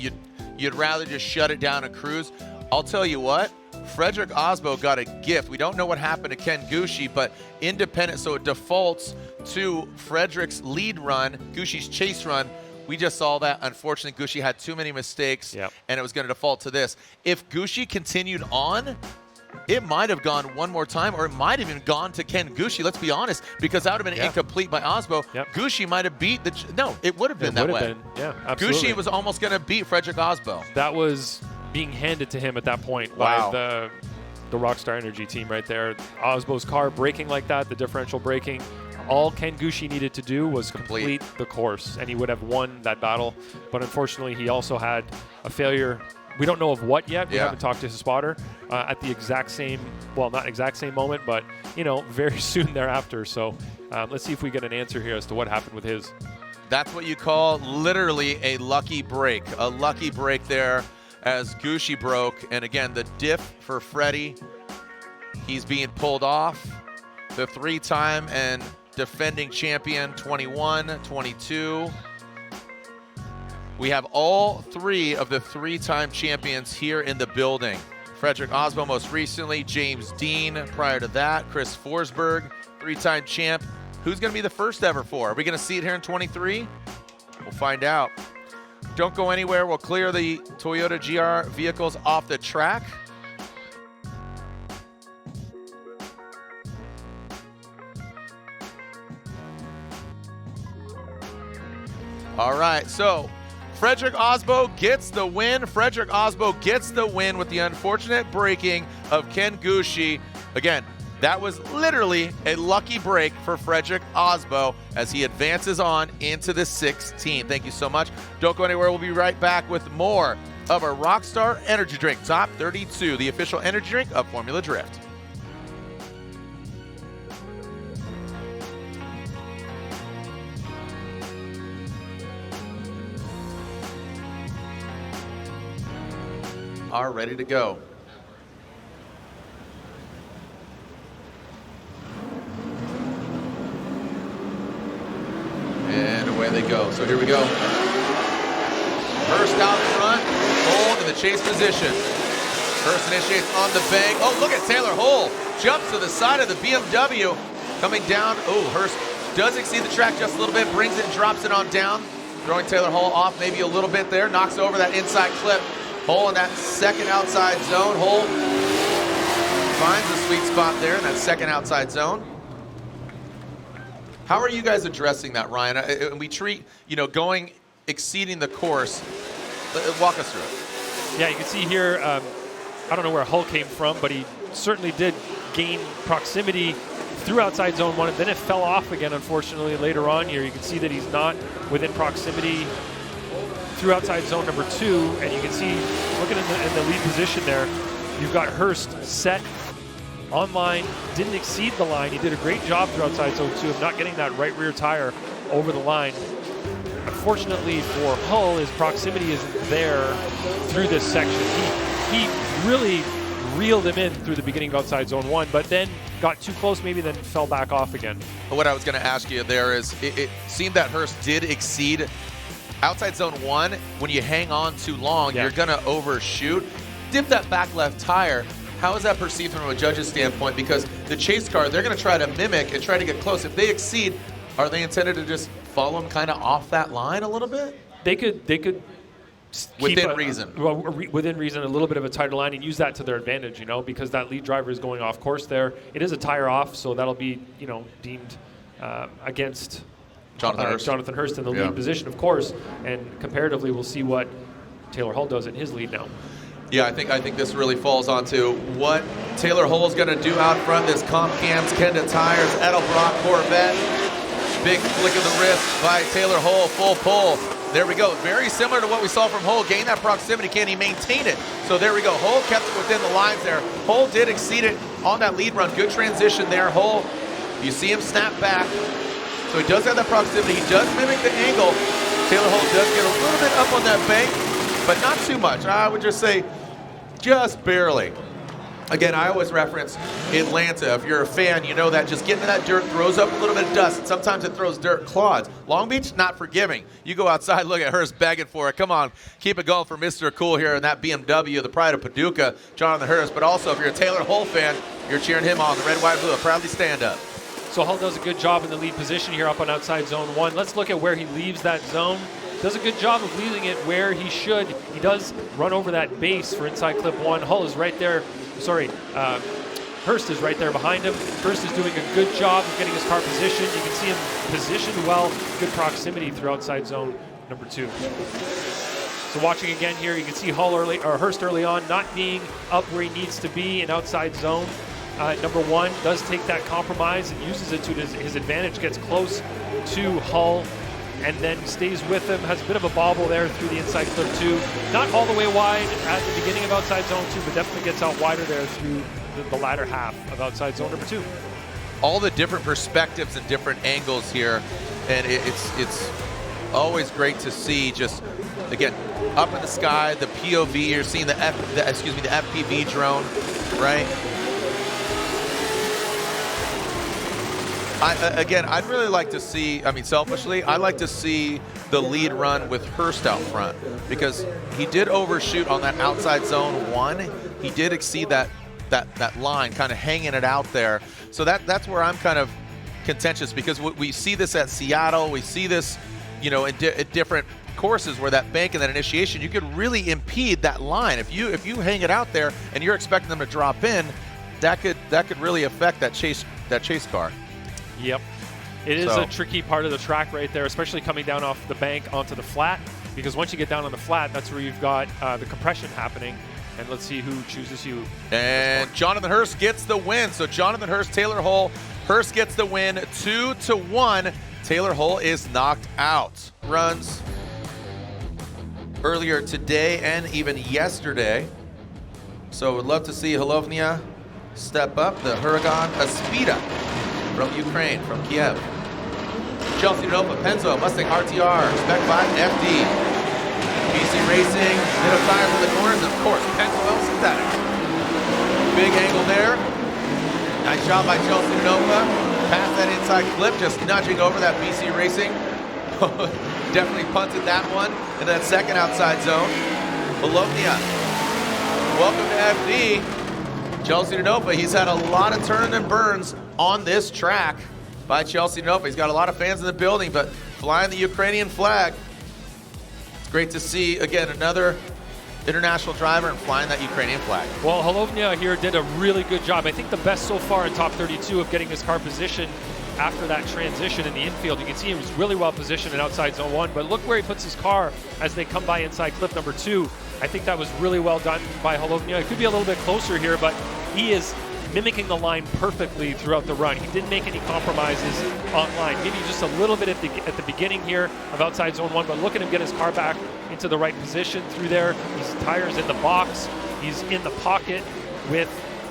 Speaker 1: you'd rather just shut it down and cruise. I'll tell you what, Frederick Osbo got a gift. We don't know what happened to Ken Gucci, but independent, so it defaults to Frederick's lead run, Gucci's chase run. We just saw that. Unfortunately, Gucci had too many mistakes, and it was going to default to this. If Gucci continued on, it might have gone one more time, or it might have even gone to Ken Gucci, let's be honest, because that would have been incomplete by Osbo. Gucci might have beat it would have been that way.
Speaker 2: Yeah, absolutely.
Speaker 1: Gucci was almost going to beat Frederick Osbo.
Speaker 2: That was being handed to him at that point by the Rockstar Energy team right there. Osbo's car braking like that, the differential braking. All Ken Gucci needed to do was complete the course, and he would have won that battle. But unfortunately, he also had a failure. We don't know of what yet. We haven't talked to his spotter at the exact same, well, not exact same moment, but, very soon thereafter. So let's see if we get an answer here as to what happened with his.
Speaker 1: That's what you call literally a lucky break. A lucky break there as Gucci broke. And again, the diff for Freddie, he's being pulled off. The three-time and defending champion, 21, 22. We have all three of the three-time champions here in the building. Frederick Osbo most recently, James Dean prior to that, Chris Forsberg, three-time champ, Who's going to be the first ever 4? Are we going to see it here in 23? We'll find out. Don't go anywhere. We'll clear the Toyota GR vehicles off the track. All right, so Frederick Osbo gets the win. Frederick Osbo gets the win with the unfortunate braking of Ken Gushi. Again, that was literally a lucky break for Frederick Osbo as he advances on into the 16th. Thank you so much. Don't go anywhere. We'll be right back with more of our Rockstar Energy Drink Top 32, the official energy drink of Formula Drift. Are ready to go. And away they go. So here we go. Hurst out front, Hull in the chase position. Hurst initiates on the bank. Oh, look at Taylor Hull. Jumps to the side of the BMW. Coming down. Oh, Hurst does exceed the track just a little bit. Brings it and drops it on down. Throwing Taylor Hull off maybe a little bit there. Knocks over that inside clip. Hull in that second outside zone. Hull finds the sweet spot there in that second outside zone. How are you guys addressing that, Ryan? We treat, exceeding the course. Walk us through it.
Speaker 2: Yeah, you can see here, I don't know where Hull came from, but he certainly did gain proximity through outside zone 1, and then it fell off again, unfortunately, later on here. You can see that he's not within proximity through outside zone number 2, and you can see, looking in the lead position there, you've got Hurst set on line, didn't exceed the line. He did a great job through outside zone 2 of not getting that right rear tire over the line. Unfortunately for Hull, his proximity isn't there through this section. He really reeled him in through the beginning of outside zone 1, but then got too close, maybe then fell back off again.
Speaker 1: What I was going to ask you there is, it seemed that Hurst did exceed outside zone 1. When you hang on too long, you're going to overshoot. Dip that back left tire. How is that perceived from a judge's standpoint? Because the chase car, they're going to try to mimic and try to get close. If they exceed, are they intended to just follow them kind of off that line a little bit?
Speaker 2: They could
Speaker 1: within reason.
Speaker 2: Within reason, a little bit of a tighter line and use that to their advantage, because that lead driver is going off course there. It is a tire off, so that'll be, deemed against Jonathan Hurst in the lead position, of course. And comparatively, we'll see what Taylor Hull does in his lead now.
Speaker 1: Yeah, I think this really falls onto what Taylor Hull is going to do out front. This Comp Cams, Kenda Tires, Edelbrock Corvette. Big flick of the wrist by Taylor Hull, full pull. There we go. Very similar to what we saw from Hull. Gain that proximity. Can he maintain it? So there we go. Hull kept it within the lines there. Hull did exceed it on that lead run. Good transition there. Hull, you see him snap back. So he does have that proximity. He does mimic the angle. Taylor Hull does get a little bit up on that bank, but not too much. I would just say just barely. Again, I always reference Atlanta. If you're a fan, you know that just getting to that dirt throws up a little bit of dust, and sometimes it throws dirt clods. Long Beach, not forgiving. You go outside, look at Hurst begging for it. Come on, keep it going for Mr. Cool here in that BMW, the pride of Paducah, Jonathan Hurst. But also, if you're a Taylor Hull fan, you're cheering him on. The red, white, blue, proudly stand up.
Speaker 2: So Hull does a good job in the lead position here up on outside zone 1. Let's look at where he leaves that zone. Does a good job of leaving it where he should. He does run over that base for inside clip 1. Hull is right there. Hurst is right there behind him. Hurst is doing a good job of getting his car positioned. You can see him positioned well, good proximity through outside zone number 2. So watching again here, you can see Hurst early on not being up where he needs to be in outside zone. Number 1 does take that compromise and uses it to his advantage, gets close to Hull, and then stays with him, has a bit of a bobble there through the inside clip 2. Not all the way wide at the beginning of outside zone 2, but definitely gets out wider there through the latter half of outside zone number 2.
Speaker 1: All the different perspectives and different angles here, and it's always great to see. Just again, up in the sky, the POV. You're seeing the FPV drone, right? I'd really like to see, selfishly, I'd like to see the lead run with Hurst out front, because he did overshoot on that outside zone 1. He did exceed that line, kind of hanging it out there. So that's where I'm kind of contentious because we see this at Seattle. We see this, you know, at different courses where that bank and that initiation, you could really impede that line. If you hang it out there and you're expecting them to drop in, that could really affect that chase car.
Speaker 2: Yep. It is a tricky part of the track right there, especially coming down off the bank onto the flat, because once you get down on the flat, that's where you've got the compression happening. And let's see who chooses you.
Speaker 1: And Jonathan Hurst gets the win. So Jonathan Hurst, Taylor Hull. Hurst gets the win 2-1. Taylor Hull is knocked out. Runs earlier today and even yesterday. So would love to see Holovnia step up. The Huragan Aspida from Ukraine, from Kiev. Chelsea Nova, Penzo, Mustang RTR, Spec 5 FD. BC Racing, hit a tire from the corners, of course, Penzo synthetic. Big angle there. Nice job by Chelsea Nova. Past that inside clip, just nudging over that BC Racing. Definitely punted that one into that second outside zone. Bologna, welcome to FD. Chelsea Nova, he's had a lot of turn and burns on this track by Chelsea Nova. He's got a lot of fans in the building, but flying the Ukrainian flag. Great to see, again, another international driver and flying that Ukrainian flag.
Speaker 2: Well, Holovnia here did a really good job. I think the best so far in top 32 of getting his car positioned after that transition in the infield. You can see he was really well positioned in outside zone 1, but look where he puts his car as they come by inside clip number 2. I think that was really well done by Holovnia. It could be a little bit closer here, but he is mimicking the line perfectly throughout the run. He didn't make any compromises on line. Maybe just a little bit at the beginning here of outside zone 1, but look at him get his car back into the right position through there. His tires in the box. He's in the pocket with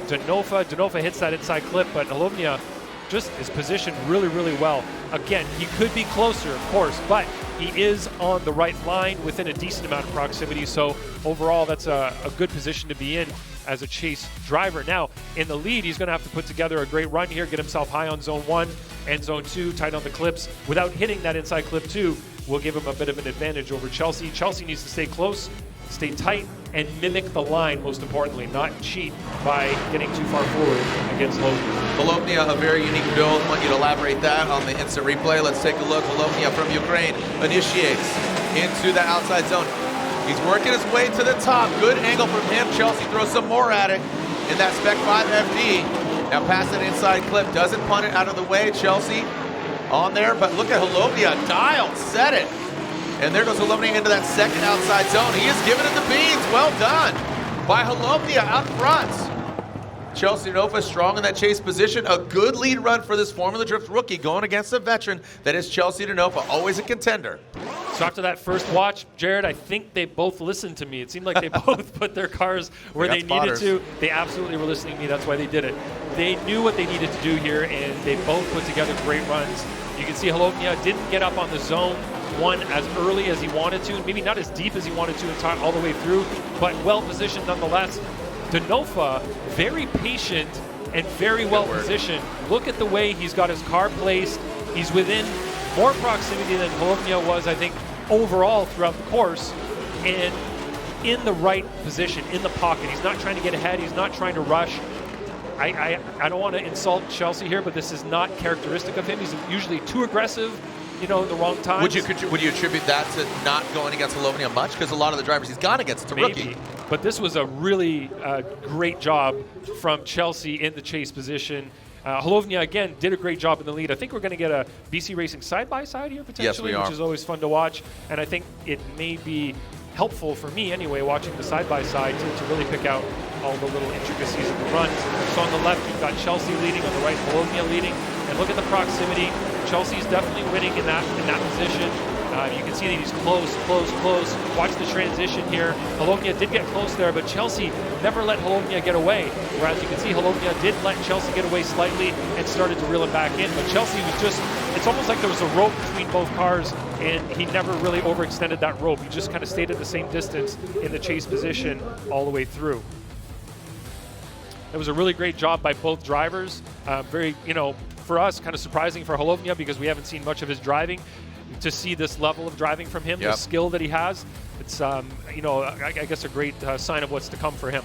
Speaker 2: Denofa. Denofa hits that inside clip, but Holovnia just is positioned really, really well. Again, he could be closer, of course, but he is on the right line within a decent amount of proximity. So overall, that's a good position to be in as a chase driver. Now, in the lead, he's going to have to put together a great run here, get himself high on zone 1 and zone 2, tight on the clips. Without hitting that inside clip 2, will give him a bit of an advantage over Chelsea. Chelsea needs to stay close, stay tight, and mimic the line, most importantly, not cheat by getting too far forward against Holovnia.
Speaker 1: Bologna, a very unique build. I want you to elaborate that on the instant replay. Let's take a look. Bologna from Ukraine initiates into the outside zone. He's working his way to the top. Good angle from him. Chelsea throws some more at it in that Spec 5 FD. Now past that inside clip. Doesn't punt it out of the way. Chelsea on there, but look at Holovnia. Dialed, set it. And there goes Holovnia into that second outside zone. He is giving it the beans. Well done by Holovnia out front. Chelsea Nova strong in that chase position. A good lead run for this Formula Drift rookie going against a veteran that is Chelsea Nova, always a contender.
Speaker 2: So after that first watch, Jared, I think they both listened to me. It seemed like they both put their cars where they needed to. They absolutely were listening to me. That's why they did it. They knew what they needed to do here, and they both put together great runs. You can see Holovnia didn't get up on the zone 1 as early as he wanted to, maybe not as deep as he wanted to and all the way through, but well positioned nonetheless. Denofa, very patient and very well positioned. Look at the way he's got his car placed. He's within more proximity than Holovnia was, I think, overall throughout the course, and in the right position, in the pocket. He's not trying to get ahead. He's not trying to rush. I don't want to insult Chelsea here, but this is not characteristic of him. He's usually too aggressive, you know, the wrong times.
Speaker 1: Would you attribute that to not going against Holovnia much? Because a lot of the drivers he's gone against, it's a rookie.
Speaker 2: But this was a really great job from Chelsea in the chase position. Holovnia, again, did a great job in the lead. I think we're going to get a BC Racing side-by-side here potentially, which is always fun to watch. And I think it may be helpful for me anyway, watching the side-by-side to really pick out all the little intricacies of the runs. So on the left, you've got Chelsea leading, on the right, Holovnia leading. And look at the proximity. Chelsea's definitely winning in that position. You can see that he's close. Watch the transition here. Holovnia did get close there, but Chelsea never let Holovnia get away. Whereas you can see Holovnia did let Chelsea get away slightly and started to reel him back in. But Chelsea was just, it's almost like there was a rope between both cars, and he never really overextended that rope. He just kind of stayed at the same distance in the chase position all the way through. It was a really great job by both drivers. Very, for us, kind of surprising for Holovnia because we haven't seen much of his driving. To see this level of driving from him, the skill that he has, it's I guess a great sign of what's to come for him.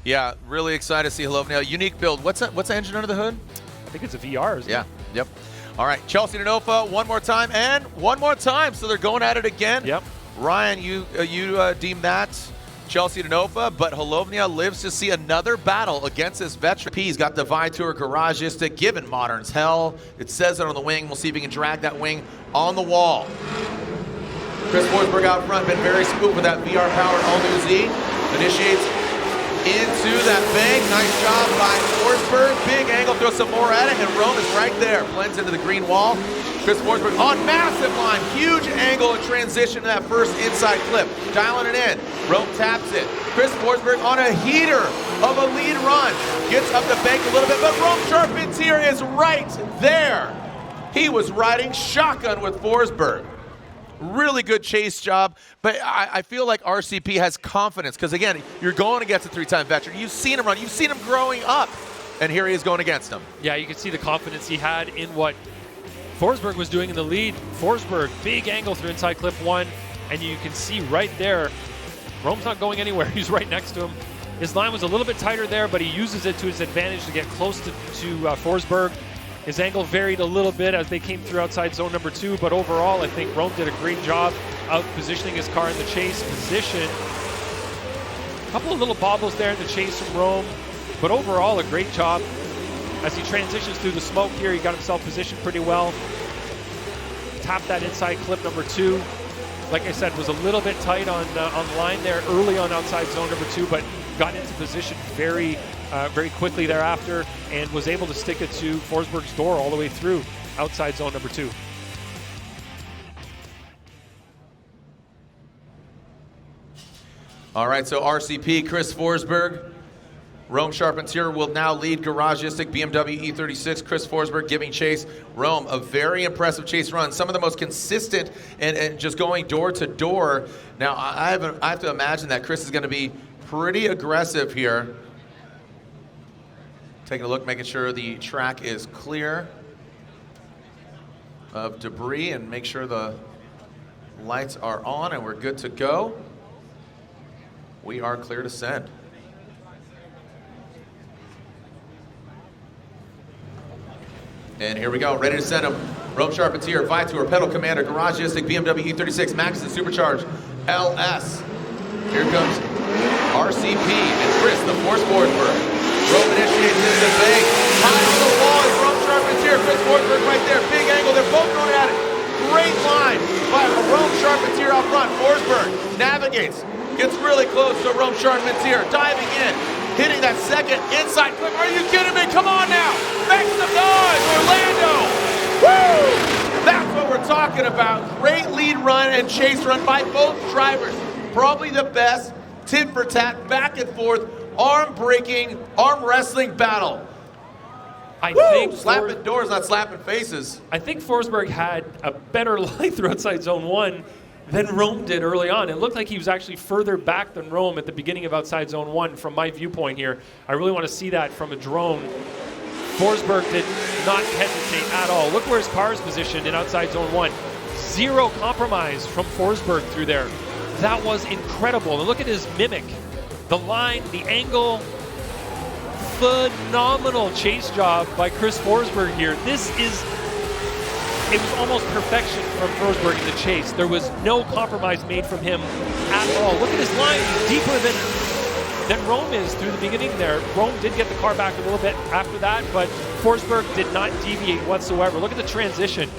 Speaker 1: Yeah, really excited to see Holovnia. Unique build. What's the engine under the hood?
Speaker 2: I think it's a VR, isn't
Speaker 1: Yeah,
Speaker 2: it?
Speaker 1: yep. All right, Chelsea Denofa, one more time and one more time. So they're going at it again.
Speaker 2: Yep.
Speaker 1: Ryan, you deem that Chelsea Denofa, but Holovnia lives to see another battle against this veteran. He's got the Tour Garagistic, giving Moderns hell. It says it on the wing. We'll see if he can drag that wing on the wall. Chris Forsberg out front, been very smooth with that VR-powered all-new Z. Initiates into that bank. Nice job by Forsberg. Big angle, throws some more at it, and Rome is right there. Blends into the green wall. Chris Forsberg on massive line. Huge angle and transition to that first inside clip. Dialing it in. Rome taps it. Chris Forsberg on a heater of a lead run. Gets up the bank a little bit, but Rome Charpentier is right there. He was riding shotgun with Forsberg. Really good chase job, but I feel like RCP has confidence because, again, you're going against a three-time veteran. You've seen him run. You've seen him growing up, and here he is going against him.
Speaker 2: Yeah, you can see the confidence he had in what Forsberg was doing in the lead. Forsberg, big angle through inside clip 1, and you can see right there, Rome's not going anywhere. He's right next to him. His line was a little bit tighter there, but he uses it to his advantage to get close to Forsberg. His angle varied a little bit as they came through outside zone number 2, but overall, I think Rome did a great job out positioning his car in the chase position. A couple of little bobbles there in the chase from Rome, but overall, a great job. As he transitions through the smoke here, he got himself positioned pretty well. Tapped that inside clip number 2. Like I said, was a little bit tight on the line there early on outside zone number 2, but got into position very quickly thereafter and was able to stick it to Forsberg's door all the way through outside zone number 2.
Speaker 1: All right, so RCP, Chris Forsberg. Rome Charpentier will now lead Garagistic BMW E36. Chris Forsberg giving chase. Rome, a very impressive chase run. Some of the most consistent and just going door to door. Now, I have to imagine that Chris is going to be pretty aggressive here. Taking a look, making sure the track is clear of debris and make sure the lights are on and we're good to go. We are clear to send. And here we go, ready to send him. Rome Charpentier, Tour, Pedal Commander, Garagistic, BMW E36, Max and Supercharged, LS. Here comes RCP and Chris, the Force Forsberg. Rome initiates into the bank. High on the wall is Rome Charpentier, Chris Forsberg right there. Big angle, they're both going at it. Great line by Rome Charpentier out front. Forsberg navigates, gets really close to Rome Charpentier, diving in. Hitting that second inside clip. Are you kidding me? Come on now. Make some noise, Orlando. Woo! That's what we're talking about. Great lead run and chase run by both drivers. Probably the best tit for tat, back and forth, arm breaking, arm wrestling battle.
Speaker 2: I think
Speaker 1: slapping doors, not slapping faces.
Speaker 2: I think Forsberg had a better line through outside zone 1 than Rome did early on. It looked like he was actually further back than Rome at the beginning of outside zone 1 from my viewpoint here. I really want to see that from a drone. Forsberg did not hesitate at all. Look where his car is positioned in outside zone 1. Zero compromise from Forsberg through there. That was incredible. And look at his mimic. The line, the angle, phenomenal chase job by Chris Forsberg here. It was almost perfection from Forsberg in the chase. There was no compromise made from him at all. Look at his line, he's deeper than Rome is through the beginning there. Rome did get the car back a little bit after that, but Forsberg did not deviate whatsoever. Look at the transition.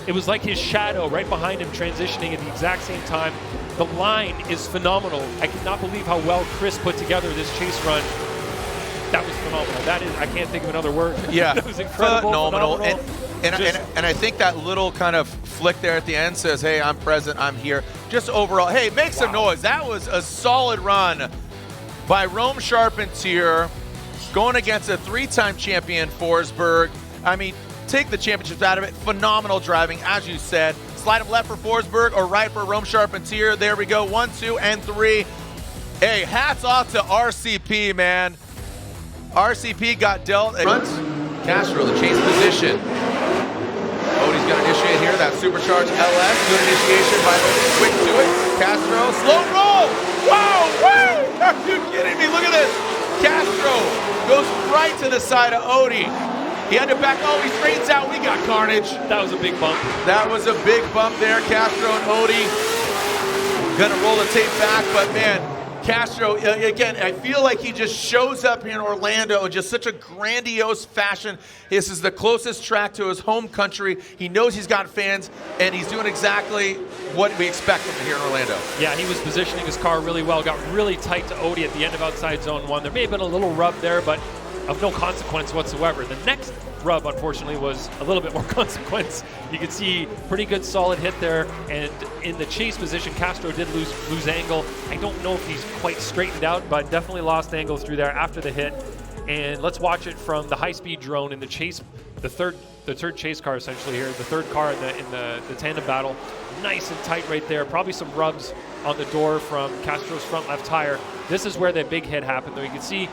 Speaker 2: It was like his shadow right behind him transitioning at the exact same time. The line is phenomenal. I cannot believe how well Chris put together this chase run. That was phenomenal. That is, I can't think of another word.
Speaker 1: Yeah,
Speaker 2: that was incredible,
Speaker 1: phenomenal. And I think that little kind of flick there at the end says, hey, I'm present, I'm here. Just overall, hey, make some noise. That was a solid run by Rome Charpentier going against a 3-time champion Forsberg. I mean, take the championships out of it. Phenomenal driving, as you said. Slide him left for Forsberg or right for Rome Charpentier. There we go, 1, 2, and 3. Hey, hats off to RCP, man. RCP got dealt a front. Castro, the chase position. Odie's going to initiate here. That supercharged LS. Good initiation by Odie. Quick to it. Castro, slow roll. Wow, wow. Are you kidding me? Look at this. Castro goes right to the side of Odie. He had to back. Oh, he straightens out. We got carnage.
Speaker 2: That was a big bump.
Speaker 1: That was a big bump there. Castro and Odie gonna roll the tape back, but man, Castro, again, I feel like he just shows up here in Orlando in just such a grandiose fashion. This is the closest track to his home country. He knows he's got fans, and he's doing exactly what we expect him here in Orlando.
Speaker 2: Yeah, he was positioning his car really well, got really tight to Odie at the end of outside zone 1. There may have been a little rub there, but of no consequence whatsoever. The next rub, unfortunately, was a little bit more consequence. You can see pretty good solid hit there, and in the chase position, Castro did lose angle. I don't know if he's quite straightened out, but definitely lost angle through there after the hit. And let's watch it from the high-speed drone in the chase, the third chase car essentially here, the third car in the tandem battle. Nice and tight right there. Probably some rubs on the door from Castro's front left tire. This is where the big hit happened, though. You can see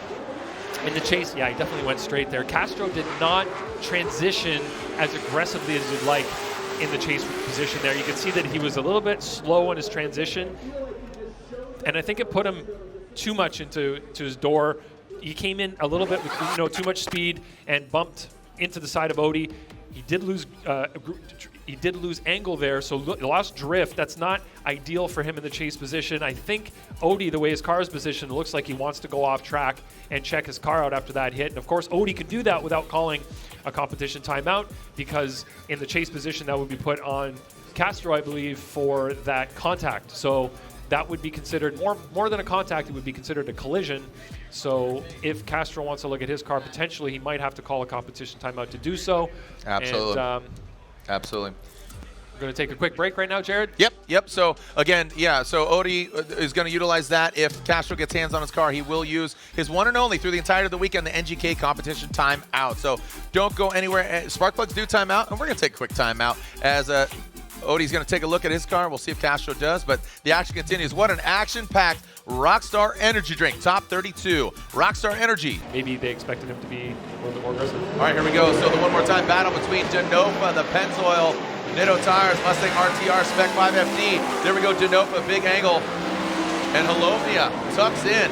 Speaker 2: in the chase, yeah, he definitely went straight there. Castro did not transition as aggressively as you'd like in the chase position there. You can see that he was a little bit slow on his transition, and I think it put him too much into his door. He came in a little bit with too much speed and bumped into the side of Odie. He did lose angle there, so lost drift. That's not ideal for him in the chase position. I think Odie, the way his car is positioned, looks like he wants to go off track and check his car out after that hit. And of course, Odie could do that without calling a competition timeout, because in the chase position, that would be put on Castro, I believe, for that contact. So that would be considered more than a contact. It would be considered a collision. So if Castro wants to look at his car, potentially he might have to call a competition timeout to do so.
Speaker 1: Absolutely.
Speaker 2: And,
Speaker 1: absolutely.
Speaker 2: We're going to take a quick break right now, Jared.
Speaker 1: Yep. So again, yeah, so Odie is going to utilize that. If Castro gets hands on his car, he will use his one and only through the entirety of the weekend, the NGK competition timeout. So don't go anywhere. Spark plugs do timeout, and we're going to take a quick timeout as Odie's going to take a look at his car. We'll see if Castro does, but the action continues. What an action-packed Rockstar Energy drink, top 32. Rockstar Energy.
Speaker 2: Maybe they expected him to be a little bit more aggressive.
Speaker 1: All right, here we go. So the one more time battle between Denofa, the Pennzoil, Nitto Tires, Mustang RTR, Spec 5 FD. There we go, Denofa, big angle. And Halovnia tucks in,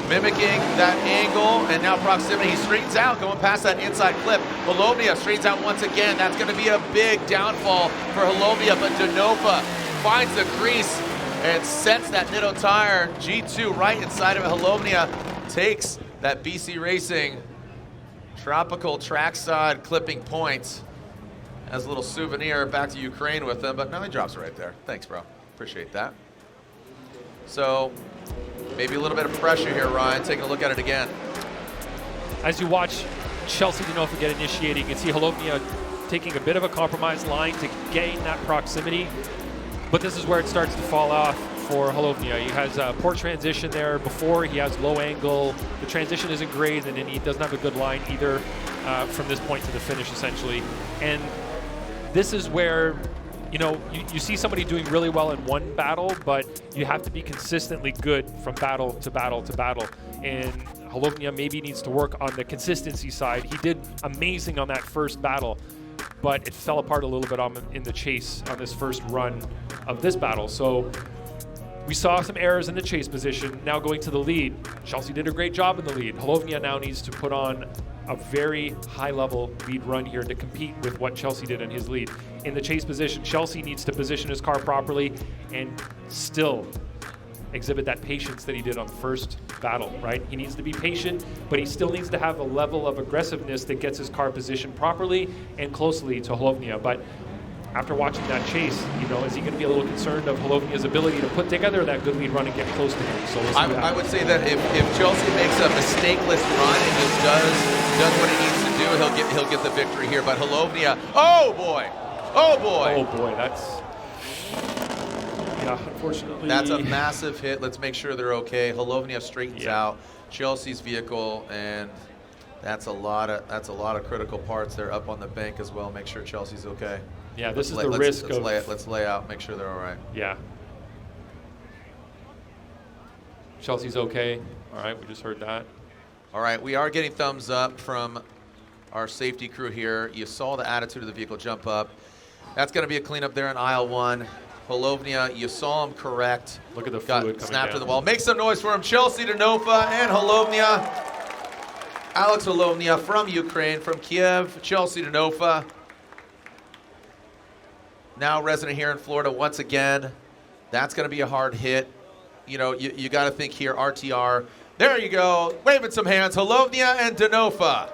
Speaker 1: mimicking that angle, and now proximity. He straightens out, going past that inside clip. Halovnia straightens out once again. That's going to be a big downfall for Halovnia, but Denofa finds the crease and sets that Nitto Tire G2 right inside of it. Halovnia takes that BC Racing tropical trackside clipping points as a little souvenir back to Ukraine with them, but no, he drops it right there. Thanks, bro. Appreciate that. So maybe a little bit of pressure here, Ryan. Taking a look at it again.
Speaker 2: As you watch Chelsea Denofa get initiated, you can see Halovnia taking a bit of a compromise line to gain that proximity. But this is where it starts to fall off for Halovnia. He has a poor transition there before. He has low angle. The transition isn't great, and then he doesn't have a good line either from this point to the finish, essentially. And this is where you see somebody doing really well in one battle, but you have to be consistently good from battle to battle to battle. And Halovnia maybe needs to work on the consistency side. He did amazing on that first battle, but it fell apart a little bit in the chase on this first run of this battle. So we saw some errors in the chase position. Now going to the lead, Chelsea did a great job in the lead. Halovnia now needs to put on a very high-level lead run here to compete with what Chelsea did in his lead. In the chase position, Chelsea needs to position his car properly and still exhibit that patience that he did on the first battle, right? He needs to be patient, but he still needs to have a level of aggressiveness that gets his car positioned properly and closely to Halovnia. But after watching that chase, is he going to be a little concerned of Halovnia's ability to put together that good lead run and get close to him? So we'll see
Speaker 1: I would say that if Chelsea makes a mistakeless run and just does what he needs to do, he'll get the victory here. But Halovnia, oh boy,
Speaker 2: unfortunately.
Speaker 1: That's a massive hit. Let's make sure they're okay. Halovnia straightens out Chelsea's vehicle, and that's a lot of critical parts. They're up on the bank as well. Make sure Chelsea's okay.
Speaker 2: Yeah, this is the risk of...
Speaker 1: Let's lay out, make sure they're all right.
Speaker 2: Yeah. Chelsea's okay. All right, we just heard that.
Speaker 1: All right, we are getting thumbs up from our safety crew here. You saw the attitude of the vehicle jump up. That's going to be a cleanup there in aisle 1. Halovnia, you saw him correct.
Speaker 2: Look at the fluid coming
Speaker 1: snapped
Speaker 2: down.
Speaker 1: to the wall. Make some noise for him. Chelsea Denofa and Halovnia. Alex Olovnia from Ukraine, from Kiev, Chelsea Denofa. Now resident here in Florida once again. That's going to be a hard hit. You know, you got to think here, RTR. There you go, waving some hands, Olovnia and Denofa.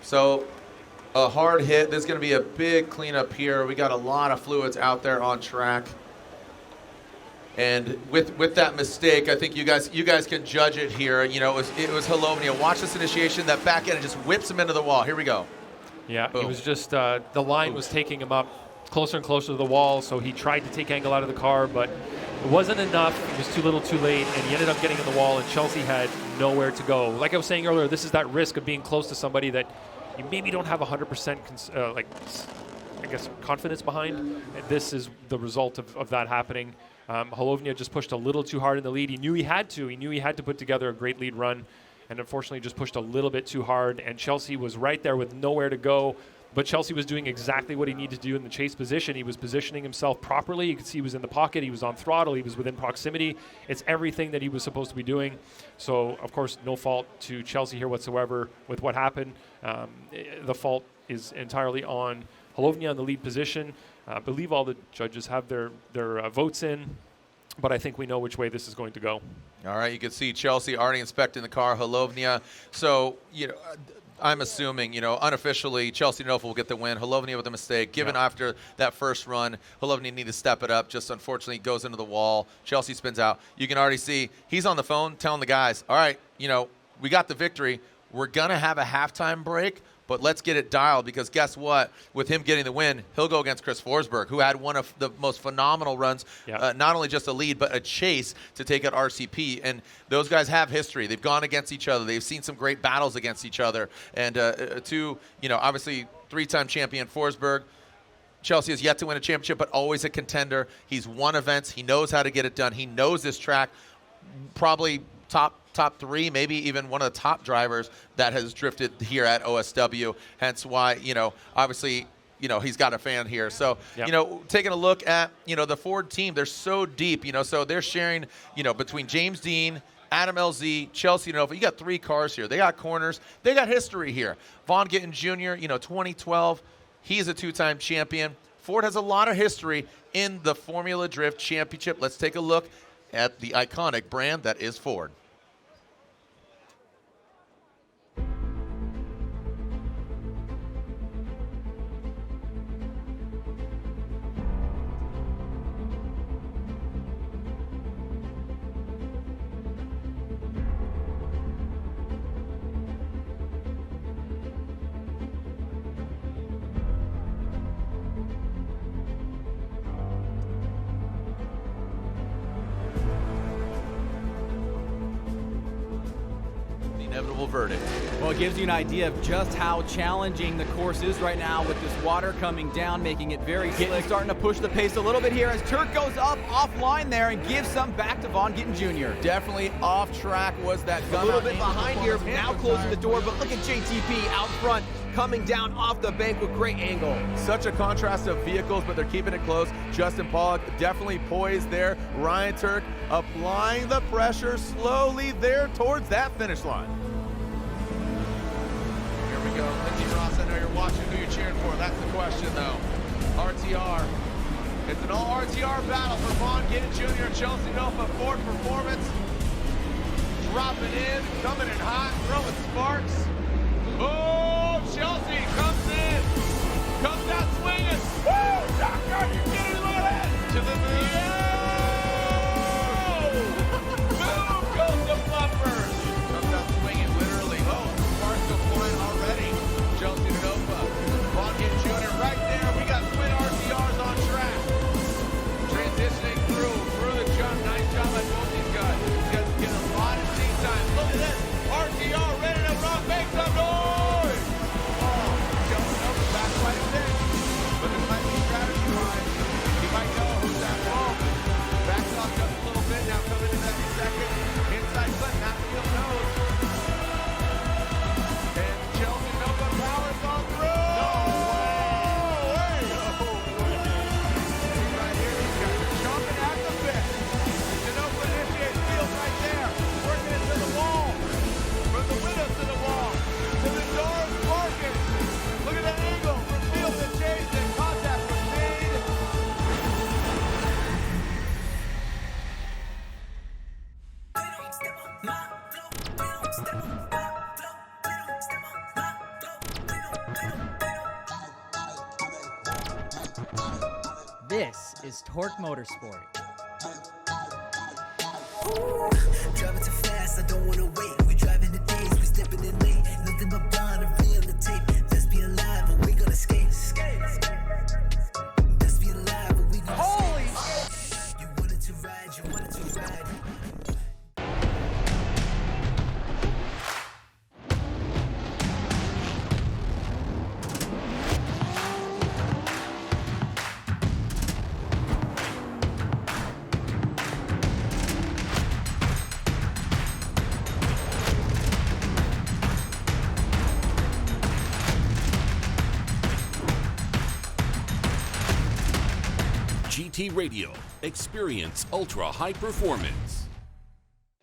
Speaker 1: So a hard hit. There's going to be a big cleanup here. We got a lot of fluids out there on track. And with that mistake, I think you guys can judge it here. You know, it was Olovnia. Watch this initiation, that back end, and just whips him into the wall. Here we go. Yeah,
Speaker 2: Boom. He was just, the line was taking him up closer and closer to the wall, so he tried to take angle out of the car, but it wasn't enough. It was too little too late, and he ended up getting in the wall, and Chelsea had nowhere to go. Like I was saying earlier, this is that risk of being close to somebody that you maybe don't have 100% I guess, confidence behind. And this is the result of that happening. Olovnia just pushed a little too hard in the lead. He knew he had to. He knew he had to put together a great lead run, and unfortunately just pushed a little bit too hard, and Chelsea was right there with nowhere to go. But Chelsea was doing exactly what he needed to do in the chase position. He was positioning himself properly. You could see he was in the pocket. He was on throttle. He was within proximity. It's everything that he was supposed to be doing. So, of course, no fault to Chelsea here whatsoever with what happened. The fault is entirely on Olovnia in the lead position. I believe all the judges have their votes in, but I think we know which way this is going to go.
Speaker 1: All right, you can see Chelsea already inspecting the car, Olovnia. So, you know, I'm assuming, you know, unofficially, Chelsea Denofa will get the win. Olovnia with a mistake. Given after that first run, Olovnia need to step it up. Just unfortunately goes into the wall. Chelsea spins out. You can already see he's on the phone telling the guys, all right, you know, we got the victory. We're going to have a halftime break, but let's get it dialed, because guess what? With him getting the win, he'll go against Chris Forsberg, who had one of the most phenomenal runs, not only just a lead, but a chase to take out RCP. And those guys have history. They've gone against each other. They've seen some great battles against each other. And you know, obviously, three-time champion Forsberg. Chelsea has yet to win a championship, but always a contender. He's won events. He knows how to get it done. He knows this track. Probably top three, maybe even one of the top drivers that has drifted here at OSW. Hence why, you know, obviously, you know, he's got a fan here. So, you know, taking a look at, you know, the Ford team, they're so deep, you know, so they're sharing, you know, between James Dean, Adam LZ, Chelsea Denofa. You got three cars here. They got corners. They got history here. Vaughn Gittin Jr., you know, 2012. He's a two-time champion. Ford has a lot of history in the Formula Drift Championship. Let's take a look at the iconic brand that is Ford. Inevitable verdict.
Speaker 3: Well, it gives you an idea of just how challenging the course is right now with this water coming down, making it very slick. Starting to push the pace a little bit here as Turk goes up offline there and gives some back to Vaughn Gittin Jr.
Speaker 4: Definitely off track was that gun. A little bit behind here, now closing the door, but look at JTP out front, coming down off the bank with great angle.
Speaker 1: Such a contrast of vehicles, but they're keeping it close. Justin Pollock definitely poised there. Ryan Turk applying the pressure slowly there towards that finish line. Here we go. Lindsey Ross, I know you're watching. Who you're cheering for? That's the question, though. RTR. It's an all-RTR battle for Vaughn Gittin Jr. and Chelsea Denofa. Ford Performance dropping in, coming in hot, throwing sparks. Oh, Chelsea comes in, comes out swinging. Woo! Doctor, are you kidding me? Look at that! To the boom goes the bumpers. Comes out swinging, literally. Oh, sparks go flying already. Chelsea Denofa, Vaughn Gittin Jr. right there. We got twin RCRs on track. Transitioning through the jump. Nice job by both these guys. Getting a lot of seat time. Look at this. RCR ready to run back.
Speaker 5: This is Torque Motorsport.
Speaker 6: Driving too fast, I don't wanna wait. We driving the days, we stepping in late. Nothing but blind and real the tape. Let's be alive, but we gonna skate. Let's be alive, but we gonna
Speaker 3: Holy
Speaker 6: skate. You wanted to ride, you wanted to ride.
Speaker 7: GT Radio. Experience ultra high performance.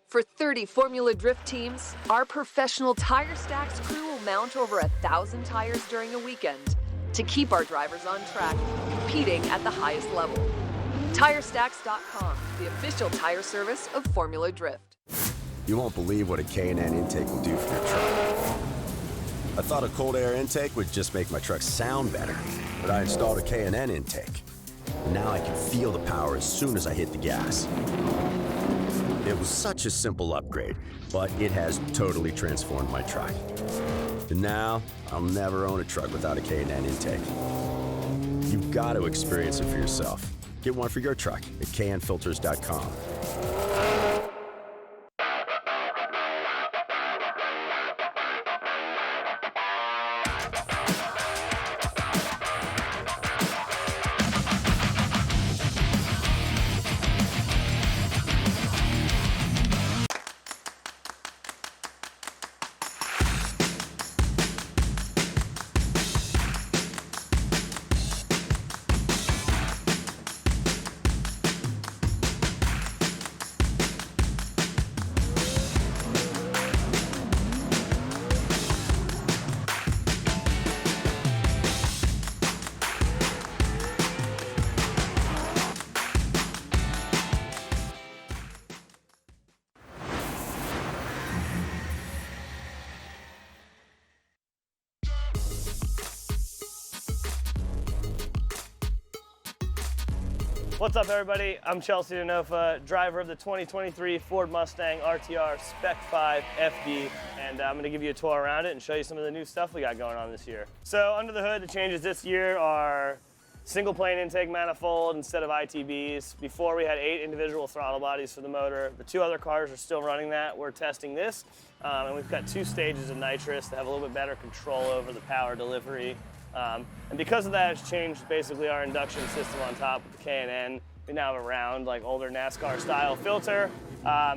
Speaker 8: For 30 Formula Drift teams, our professional Tire Stacks crew will mount over 1,000 tires during a weekend to keep our drivers on track, competing at the highest level. TireStacks.com, the official tire service of Formula Drift.
Speaker 9: You won't believe what a K&N intake will do for your truck. I thought a cold air intake would just make my truck sound better, but I installed a K&N intake. Now I can feel the power as soon as I hit the gas. It was such a simple upgrade, but it has totally transformed my truck. And now, I'll never own a truck without a K&N intake. You've got to experience it for yourself. Get one for your truck at knfilters.com.
Speaker 10: What's up, everybody? I'm Chelsea Denofa, driver of the 2023 Ford Mustang RTR Spec 5 FD, and I'm going to give you a tour around it and show you some of the new stuff we got going on this year. So under the hood, the changes this year are single plane intake manifold instead of ITBs. Before, we had 8 individual throttle bodies for the motor. The 2 other cars are still running that. We're testing this, and we've got 2 stages of nitrous to have a little bit better control over the power delivery. And because of that, it's changed basically our induction system on top with the K&N. We now have a round, like older NASCAR style filter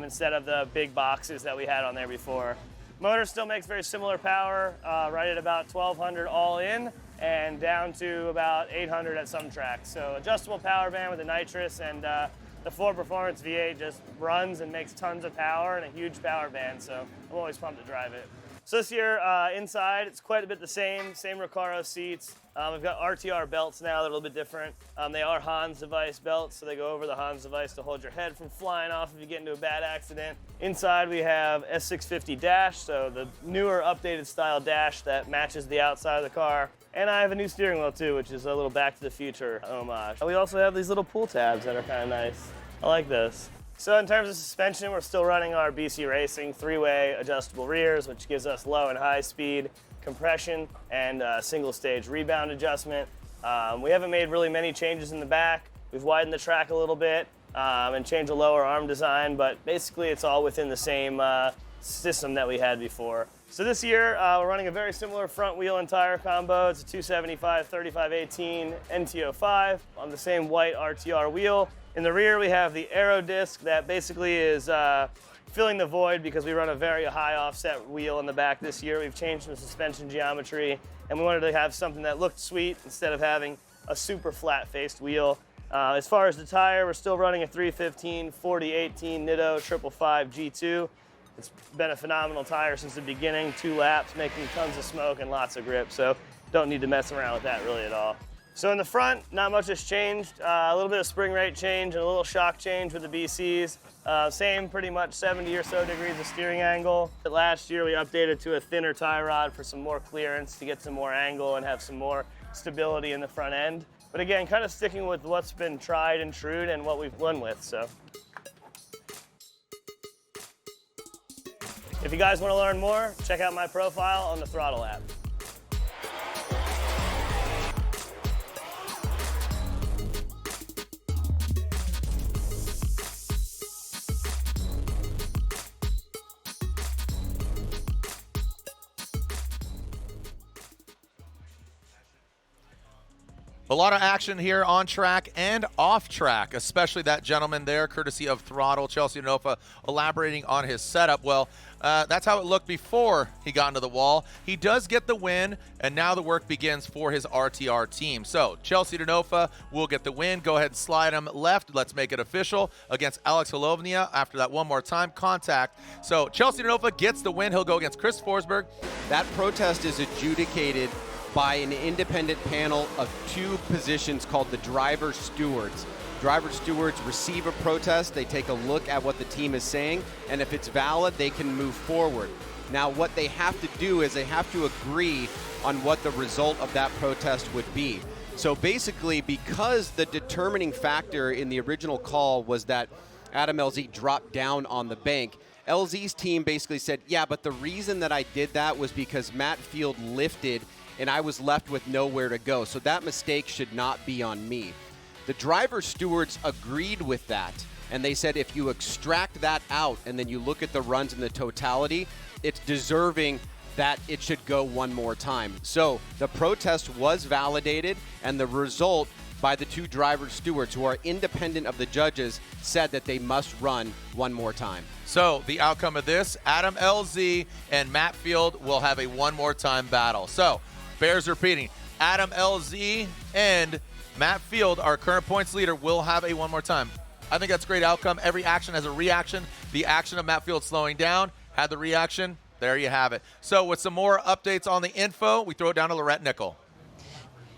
Speaker 10: instead of the big boxes that we had on there before. Motor still makes very similar power, right at about 1,200 all in and down to about 800 at some tracks. So adjustable power band with the nitrous, and the Ford Performance V8 just runs and makes tons of power and a huge power band, so I'm always pumped to drive it. So this year, inside, it's quite a bit the same Recaro seats. We've got RTR belts now that are a little bit different. They are Hans device belts, so they go over the Hans device to hold your head from flying off if you get into a bad accident. Inside, we have S650 dash, so the newer, updated style dash that matches the outside of the car. And I have a new steering wheel too, which is a little Back to the Future homage. We also have these little pull tabs that are kind of nice. I like this. So in terms of suspension, we're still running our BC Racing 3-way adjustable rears, which gives us low and high speed compression and single stage rebound adjustment. We haven't made really many changes in the back. We've widened the track a little bit and changed the lower arm design, but basically it's all within the same system that we had before. So this year, we're running a very similar front wheel and tire combo. It's a 275 3518 NTO5 on the same white RTR wheel. In the rear, we have the aero disc that basically is filling the void because we run a very high offset wheel in the back this year. We've changed the suspension geometry, and we wanted to have something that looked sweet instead of having a super flat-faced wheel. As far as the tire, we're still running a 315 4018 Nitto 555 G2. It's been a phenomenal tire since the beginning, 2 laps, making tons of smoke and lots of grip, so don't need to mess around with that really at all. So in the front, not much has changed. A little bit of spring rate change and a little shock change with the BCs. Same pretty much 70 or so degrees of steering angle. Last year we updated to a thinner tie rod for some more clearance to get some more angle and have some more stability in the front end. But again, kind of sticking with what's been tried and true and what we've won with, so. If you guys want to learn more, check out my profile on the Throttle app.
Speaker 1: A lot of action here on track and off track, especially that gentleman there, courtesy of Throttle, Chelsea Denofa, elaborating on his setup. Well, that's how it looked before he got into the wall. He does get the win, and now the work begins for his RTR team. So Chelsea Denofa will get the win. Go ahead and slide him left. Let's make it official against Alex Holovnia after that one more time contact. So Chelsea Denofa gets the win. He'll go against Chris Forsberg.
Speaker 4: That protest is adjudicated by an independent panel of two positions called the driver stewards. Driver stewards receive a protest, they take a look at what the team is saying, and if it's valid, they can move forward. Now, what they have to do is they have to agree on what the result of that protest would be. So basically, because the determining factor in the original call was that Adam LZ dropped down on the bank, LZ's team basically said, yeah, but the reason that I did that was because Matt Field lifted and I was left with nowhere to go. So that mistake should not be on me. The driver stewards agreed with that, and they said if you extract that out and then you look at the runs in the totality, it's deserving that it should go one more time. So the protest was validated, and the result by the two driver stewards, who are independent of the judges, said that they must run one more time.
Speaker 1: So the outcome of this, Adam LZ and Matt Field will have a one more time battle. So bears repeating, Adam LZ and Matt Field, our current points leader, will have a one more time. I think that's a great outcome. Every action has a reaction. The action of Matt Field slowing down had the reaction. There you have it. So with some more updates on the info, we throw it down to Lorette Nickel.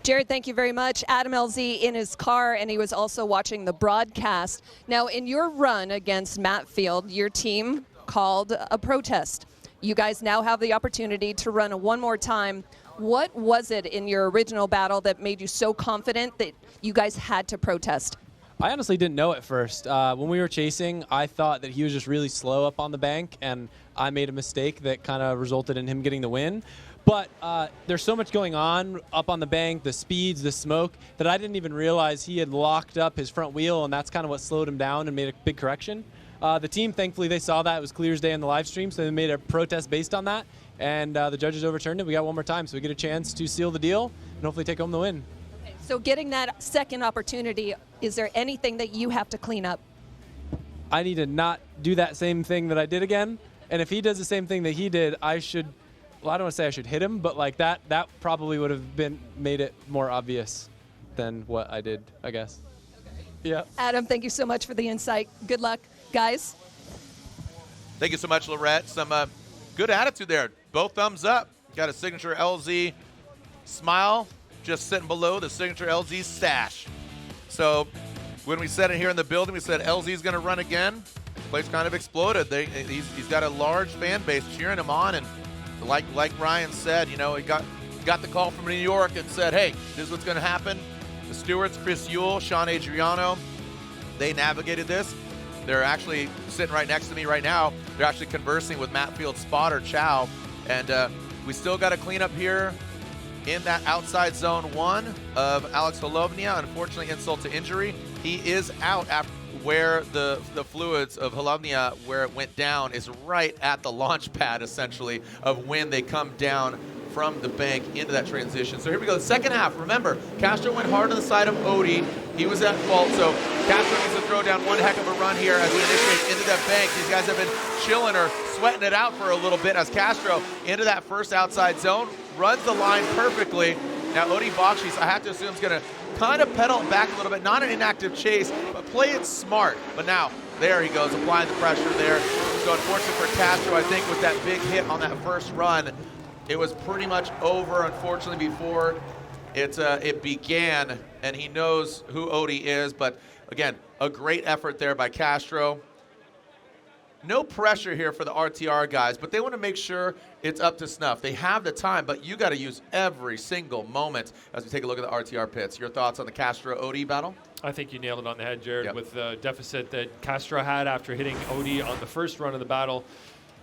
Speaker 8: Jared, thank you very much. Adam LZ in his car, and he was also watching the broadcast. Now, in your run against Matt Field, your team called a protest. You guys now have the opportunity to run a one more time. What was it in your original battle that made you so confident that you guys had to protest?
Speaker 11: I honestly didn't know at first. When we were chasing, I thought that he was just really slow up on the bank, and I made a mistake that kind of resulted in him getting the win. But there's so much going on up on the bank, the speeds, the smoke, that I didn't even realize he had locked up his front wheel, and that's kind of what slowed him down and made a big correction. The team, thankfully, they saw that. It was clear as day on the live stream, so they made a protest based on that, and the judges overturned it. We got one more time, so we get a chance to seal the deal and hopefully take home the win.
Speaker 8: Okay, so getting that second opportunity, is there anything that you have to clean up?
Speaker 11: I need to not do that same thing that I did again, and if he does the same thing that he did, I should, well, I don't want to say I should hit him, but like that probably would have made it more obvious than what I did, I guess. Yeah.
Speaker 8: Adam, thank you so much for the insight. Good luck, guys.
Speaker 1: Thank you so much, Lorette. Some good attitude there. Both thumbs up. Got a signature LZ smile just sitting below the signature LZ stash. So when we said it here in the building, we said LZ's going to run again. The place kind of exploded. He's got a large fan base cheering him on, and like Ryan said, you know, he got the call from New York and said, hey, this is what's going to happen. The stewards, Chris Yule, Sean Adriano, they navigated this. They're actually sitting right next to me right now. They're actually conversing with Matt Field's spotter, Chow. And we still got to clean up here in that outside zone 1 of Alex Holovnia. Unfortunately, insult to injury. He is out after where the fluids of Holovnia, where it went down, is right at the launch pad, essentially, of when they come down from the bank into that transition. So here we go, the second half. Remember, Castro went hard on the side of Odie. He was at fault, so Castro needs to throw down one heck of a run here as we initiate into that bank. These guys have been chilling or sweating it out for a little bit as Castro into that first outside zone, runs the line perfectly. Now Odie Bakshis, I have to assume, is gonna kind of pedal it back a little bit, not an inactive chase, but play it smart. But now, there he goes, applying the pressure there. So unfortunately for Castro, I think with that big hit on that first run, it was pretty much over, unfortunately, before it began, and he knows who Odie is. But again, a great effort there by Castro. no pressure here for the RTR guys, but they want to make sure it's up to snuff. They have the time, but you got to use every single moment as we take a look at the RTR pits. Your thoughts on the Castro-Odie battle?
Speaker 2: I think you nailed it on the head, Jared,
Speaker 1: Yep.
Speaker 2: with the deficit that Castro had after hitting Odie on the first run of the battle.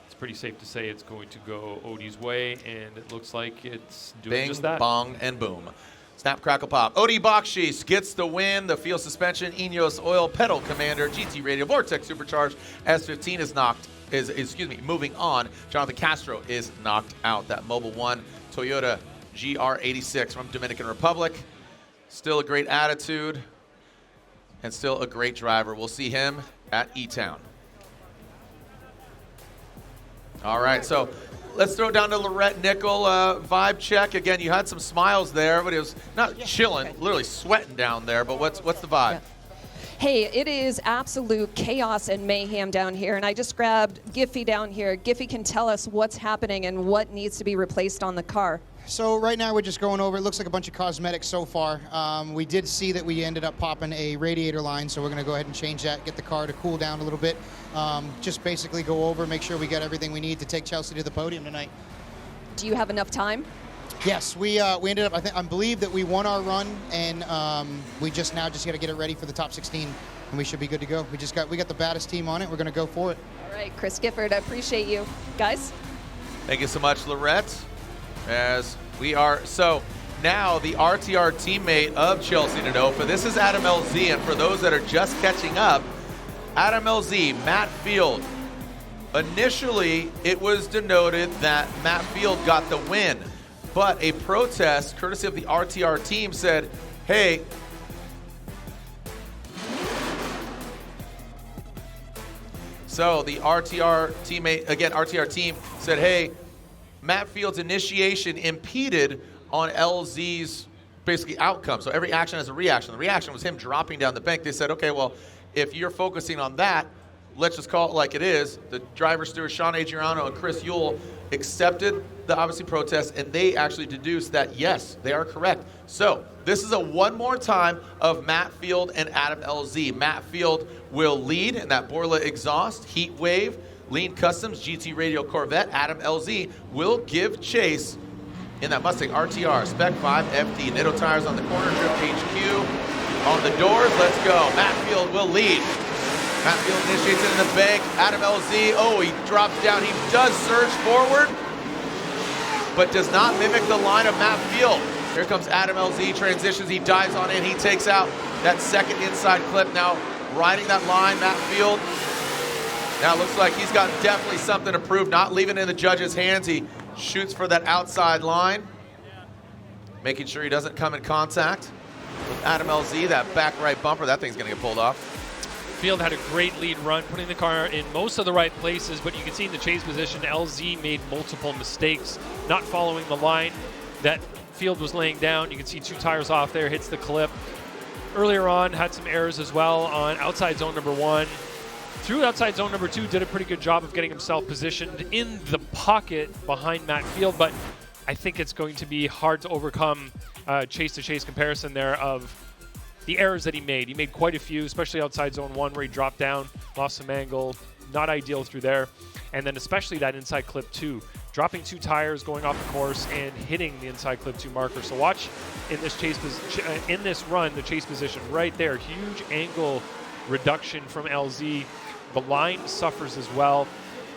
Speaker 2: It's pretty safe to say it's going to go Odie's way, and it looks like it's doing
Speaker 1: Bing,
Speaker 2: just that.
Speaker 1: bong, and boom. Snap, crackle, pop. Odie Bakshis gets the win. The field suspension, Ineos Oil, Pedal Commander, GT Radio, Vortex Supercharged. S15 is moving on. Jonathan Castro is knocked out. That Mobil 1 Toyota GR86 from Dominican Republic. Still a great attitude and still a great driver. We'll see him at E-Town. All right, so let's throw it down to Lorette Nickel. Vibe check. Again, you had some smiles there, but it was not chilling, literally sweating down there. But what's the vibe?
Speaker 12: Yeah. Hey, it is absolute chaos and mayhem down here, and I just grabbed Giffy down here. Giffy can tell us what's happening and what needs to be replaced on the car.
Speaker 13: So right now we're just going over, it looks like a bunch of cosmetics so far. We did see that we ended up popping a radiator line, so we're going to go ahead and change that, get the car to cool down a little bit. Just basically go over, make sure we got everything we need to take Chelsea to the podium tonight.
Speaker 12: Do you have enough time?
Speaker 13: Yes, we ended up, I believe that we won our run, and we just got to get it ready for the top 16, and we should be good to go. We got the baddest team on it. We're going to go for it.
Speaker 12: All right, Chris Gifford, I appreciate you. Guys?
Speaker 1: Thank you so much, Lorette. As we are, so now the RTR teammate of Chelsea Denofa, this is Adam LZ, and for those that are just catching up, Adam LZ, Matt Field. Initially, it was denoted that Matt Field got the win, but a protest, courtesy of the RTR team, said, hey, so the RTR teammate, again, RTR team said, hey, Matt Field's initiation impeded on LZ's basically outcome. So every action has a reaction. The reaction was him dropping down the bank. They said, okay, well, if you're focusing on that, let's just call it like it is. The driver stewards, Sean Adriano and Chris Yule, accepted the obviously protest, and they actually deduced that, yes, they are correct. So this is a one more time of Matt Field and Adam LZ. Matt Field will lead in that Borla exhaust, Heat Wave, Lean Customs, GT Radio Corvette. Adam LZ will give chase in that Mustang RTR Spec 5 FD. Nitto tires on the corner, Drift HQ on the doors. Let's go. Matt Field will lead. Matt Field initiates it in the bank. Adam LZ, oh, he drops down. He does surge forward, but does not mimic the line of Matt Field. Here comes Adam LZ, transitions, he dives on in, he takes out that second inside clip. Now riding that line, Matt Field. Now it looks like he's got definitely something to prove, not leaving it in the judge's hands. He shoots for that outside line, making sure he doesn't come in contact with Adam LZ, that back right bumper. That thing's gonna get pulled off.
Speaker 2: Field had a great lead run, putting the car in most of the right places, but you can see in the chase position, LZ made multiple mistakes, not following the line that Field was laying down. You can see 2 tires off there, hits the clip. Earlier on, had some errors as well on outside zone number 1. Through outside zone number 2, did a pretty good job of getting himself positioned in the pocket behind Matt Field, but I think it's going to be hard to overcome chase-to-chase comparison there of the errors that he made. He made quite a few, especially outside zone 1 where he dropped down, lost some angle, not ideal through there. And then especially that inside clip 2, dropping 2 tires, going off the course, and hitting the inside clip 2 marker. So watch in this run, the chase position right there, huge angle reduction from LZ. The line suffers as well.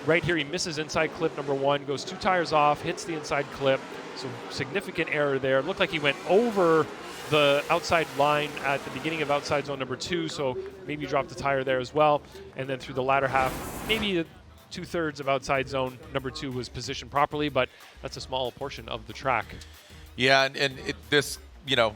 Speaker 2: Right here, he misses inside clip number 1, goes 2 tires off, hits the inside clip. So significant error there. Looked like he went over the outside line at the beginning of outside zone number 2, so maybe dropped the tire there as well. And then through the latter half, maybe 2/3 of outside zone number 2 was positioned properly, but that's a small portion of the track.
Speaker 1: Yeah, and this, you know,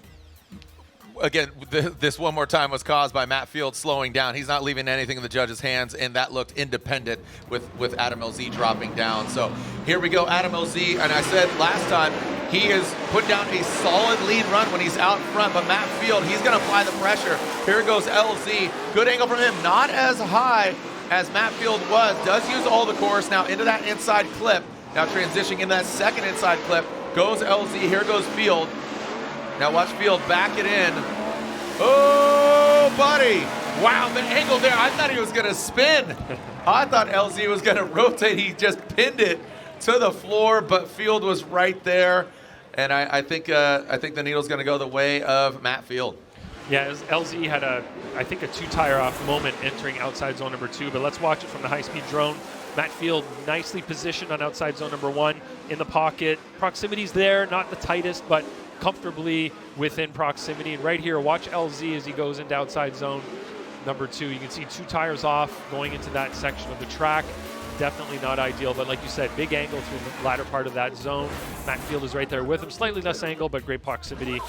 Speaker 1: again, this one more time was caused by Matt Field slowing down. He's not leaving anything in the judge's hands, and that looked independent with Adam LZ dropping down. So here we go, Adam LZ, and I said last time, he has put down a solid lead run when he's out front, but Matt Field, he's going to apply the pressure. Here goes LZ. Good angle from him, not as high as Matt Field was. Does use all the course now into that inside clip. Now transitioning in that second inside clip. Goes LZ, here goes Field. Now watch Field back it in. Oh, buddy. Wow, the angle there. I thought he was going to spin. I thought LZ was going to rotate. He just pinned it to the floor, but Field was right there. And I think the needle's going to go the way of Matt Field.
Speaker 2: Yeah, LZ had I think a 2-tire off moment entering outside zone number 2, but let's watch it from the high-speed drone. Matt Field nicely positioned on outside zone number 1 in the pocket. Proximity's there, not the tightest, but comfortably within proximity. And right here, watch LZ as he goes into outside zone number 2. You can see 2 tires off going into that section of the track. Definitely not ideal, but like you said, big angle through the latter part of that zone. Matt Field is right there with him. Slightly less angle, but great proximity.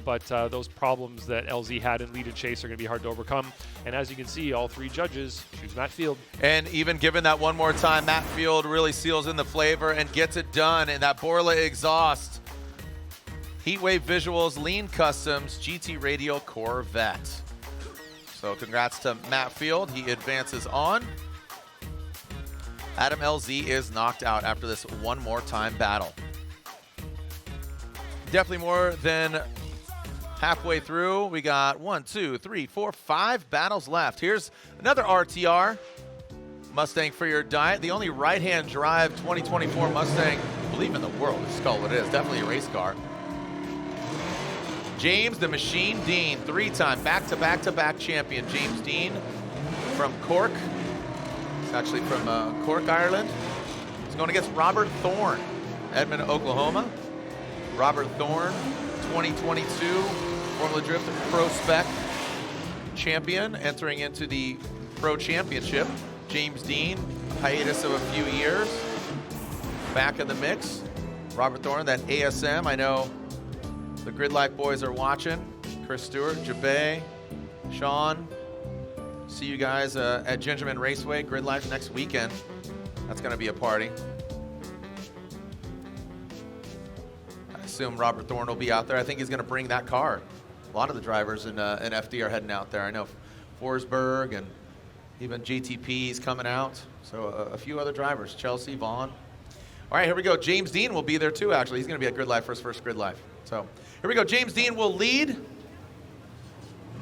Speaker 2: But those problems that LZ had in lead and chase are going to be hard to overcome. And as you can see, all 3 judges choose Matt Field.
Speaker 1: And even given that one more time, Matt Field really seals in the flavor and gets it done. And that Borla exhaust. Heatwave Visuals, Lean Customs, GT Radio Corvette. So congrats to Matt Field. He advances on. Adam LZ is knocked out after this one more time battle. Definitely more than halfway through. We got 1, 2, 3, 4, 5 battles left. Here's another RTR. Mustang for your diet. The only right-hand drive 2024 Mustang, I believe, in the world. Just call it what it is. Definitely a race car. James the Machine Dean, 3-time back-to-back-to-back champion. James Dean from Cork. It's actually from Cork, Ireland. He's going against Robert Thorne, Edmond, Oklahoma. Robert Thorne, 2022 Formula Drift Pro Spec champion, entering into the Pro Championship. James Dean, hiatus of a few years, back in the mix. Robert Thorne, that ASM, I know the Grid Life boys are watching. Chris Stewart, Jabay, Sean. See you guys at Gingerman Raceway, Grid Life next weekend. That's going to be a party. I assume Robert Thorne will be out there. I think he's going to bring that car. A lot of the drivers in FD are heading out there. I know Forsberg and even GTP is coming out. So a few other drivers, Chelsea, Vaughn. All right, here we go. James Dean will be there too, actually. He's going to be at Grid Life for his first Grid Life. So here we go. James Dean will lead.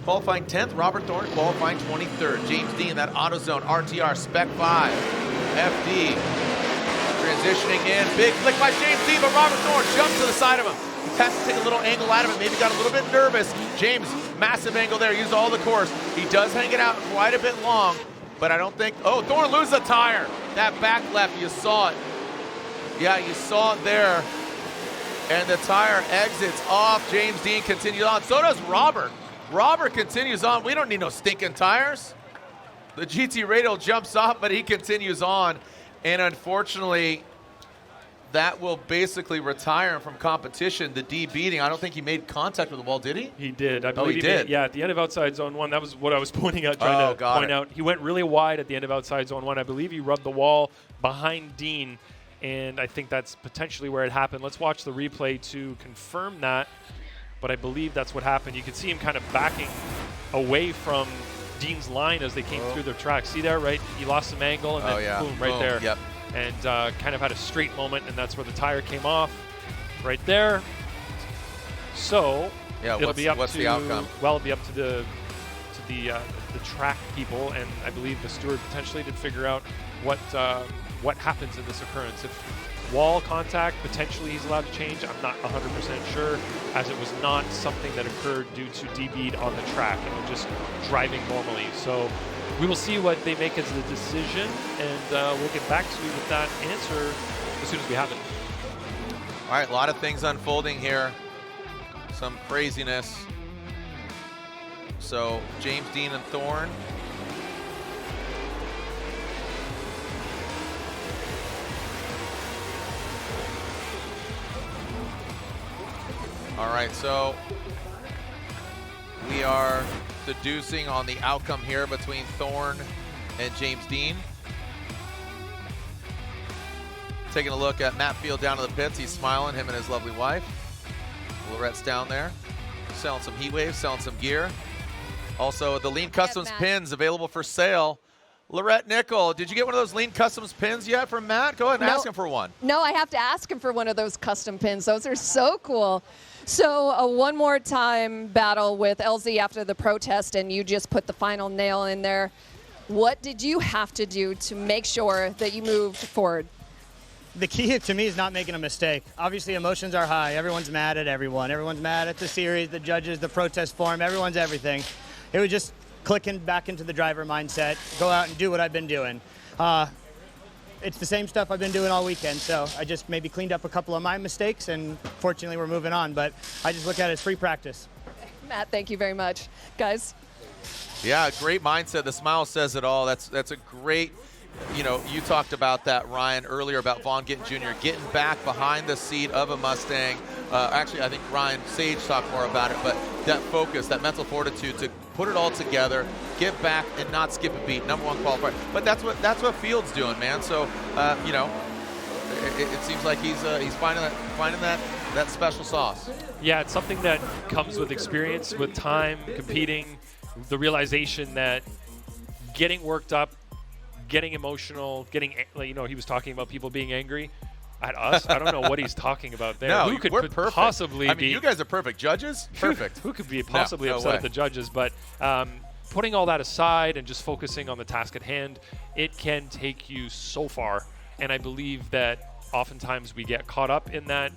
Speaker 1: Qualifying 10th, Robert Thorne qualifying 23rd. James Dean, that AutoZone RTR Spec 5 FD. Transitioning in, big flick by James Dean, but Robert Thorne jumps to the side of him. He has to take a little angle out of it, maybe got a little bit nervous. James, massive angle there, used all the course. He does hang it out quite a bit long, but I don't think, oh, Thorne loses a tire. That back left, you saw it. Yeah, you saw it there. And the tire exits off. James Dean continues on. So does Robert. Robert continues on. We don't need no stinking tires. The GT Radial jumps off, but he continues on. And unfortunately, that will basically retire him from competition. The D beating. I don't think he made contact with the wall, did he?
Speaker 2: He did. I
Speaker 1: he
Speaker 2: believe
Speaker 1: did.
Speaker 2: Yeah, at the end of outside zone 1, that was what I was pointing out, trying to point out. He went really wide at the end of outside zone 1. I believe he rubbed the wall behind Dean, and I think that's potentially where it happened. Let's watch the replay to confirm that. But I believe that's what happened. You could see him kind of backing away from Dean's line as they came through the track. See there, right? He lost some angle, and then boom, right there.
Speaker 1: Yep.
Speaker 2: And kind of had a straight moment, and that's where the tire came off, right there. So it'll be up
Speaker 1: what's
Speaker 2: to
Speaker 1: the outcome?
Speaker 2: Well, it'll be up to the track people, and I believe the steward potentially did figure out what happens in this occurrence. If wall contact, potentially he's allowed to change. I'm not 100% sure, as it was not something that occurred due to D-bead on the track. It was just driving normally. So we will see what they make as the decision, and we'll get back to you with that answer as soon as we have it.
Speaker 1: All right, a lot of things unfolding here. Some craziness. So James Dean and Thorne. All right, so we are deducing on the outcome here between Thorne and James Dean. Taking a look at Matt Field down to the pits. He's smiling, him and his lovely wife. Lorette's down there, selling some heat waves, selling some gear. Also, the Lean Customs pins available for sale. Lorette Nickel, did you get one of those Lean Customs pins yet from Matt? Go ahead and ask him for one.
Speaker 12: No, I have to ask him for one of those custom pins. Those are so cool. So a one more time battle with LZ after the protest, and you just put the final nail in there. What did you have to do to make sure that you moved forward?
Speaker 14: The key to me is not making a mistake. Obviously, emotions are high. Everyone's mad at everyone. Everyone's mad at the series, the judges, the protest forum. Everyone's everything. It was just clicking back into the driver mindset, go out and do what I've been doing. It's the same stuff I've been doing all weekend, so I just maybe cleaned up a couple of my mistakes, and fortunately we're moving on. But I just look at it as free practice.
Speaker 12: Matt, thank you very much. Guys?
Speaker 1: Yeah, great mindset. The smile says it all. That's a great, you talked about that, Ryan, earlier about Vaughn Gittin Jr. getting back behind the seat of a Mustang. Actually, I think Ryan Sage talked more about it, but that focus, that mental fortitude to put it all together, get back and not skip a beat, #1 qualifier. But that's what Field's doing, man. So, it seems like he's finding that special sauce.
Speaker 2: Yeah, it's something that comes with experience, with time, competing, the realization that getting worked up, getting emotional, he was talking about people being angry at us. I don't know what he's talking about there.
Speaker 1: No,
Speaker 2: who could
Speaker 1: we're perfect.
Speaker 2: Possibly be?
Speaker 1: You guys are perfect judges. Perfect.
Speaker 2: Who could be possibly
Speaker 1: no
Speaker 2: upset
Speaker 1: way.
Speaker 2: at the judges? But putting all that aside and just focusing on the task at hand, it can take you so far. And I believe that oftentimes we get caught up in that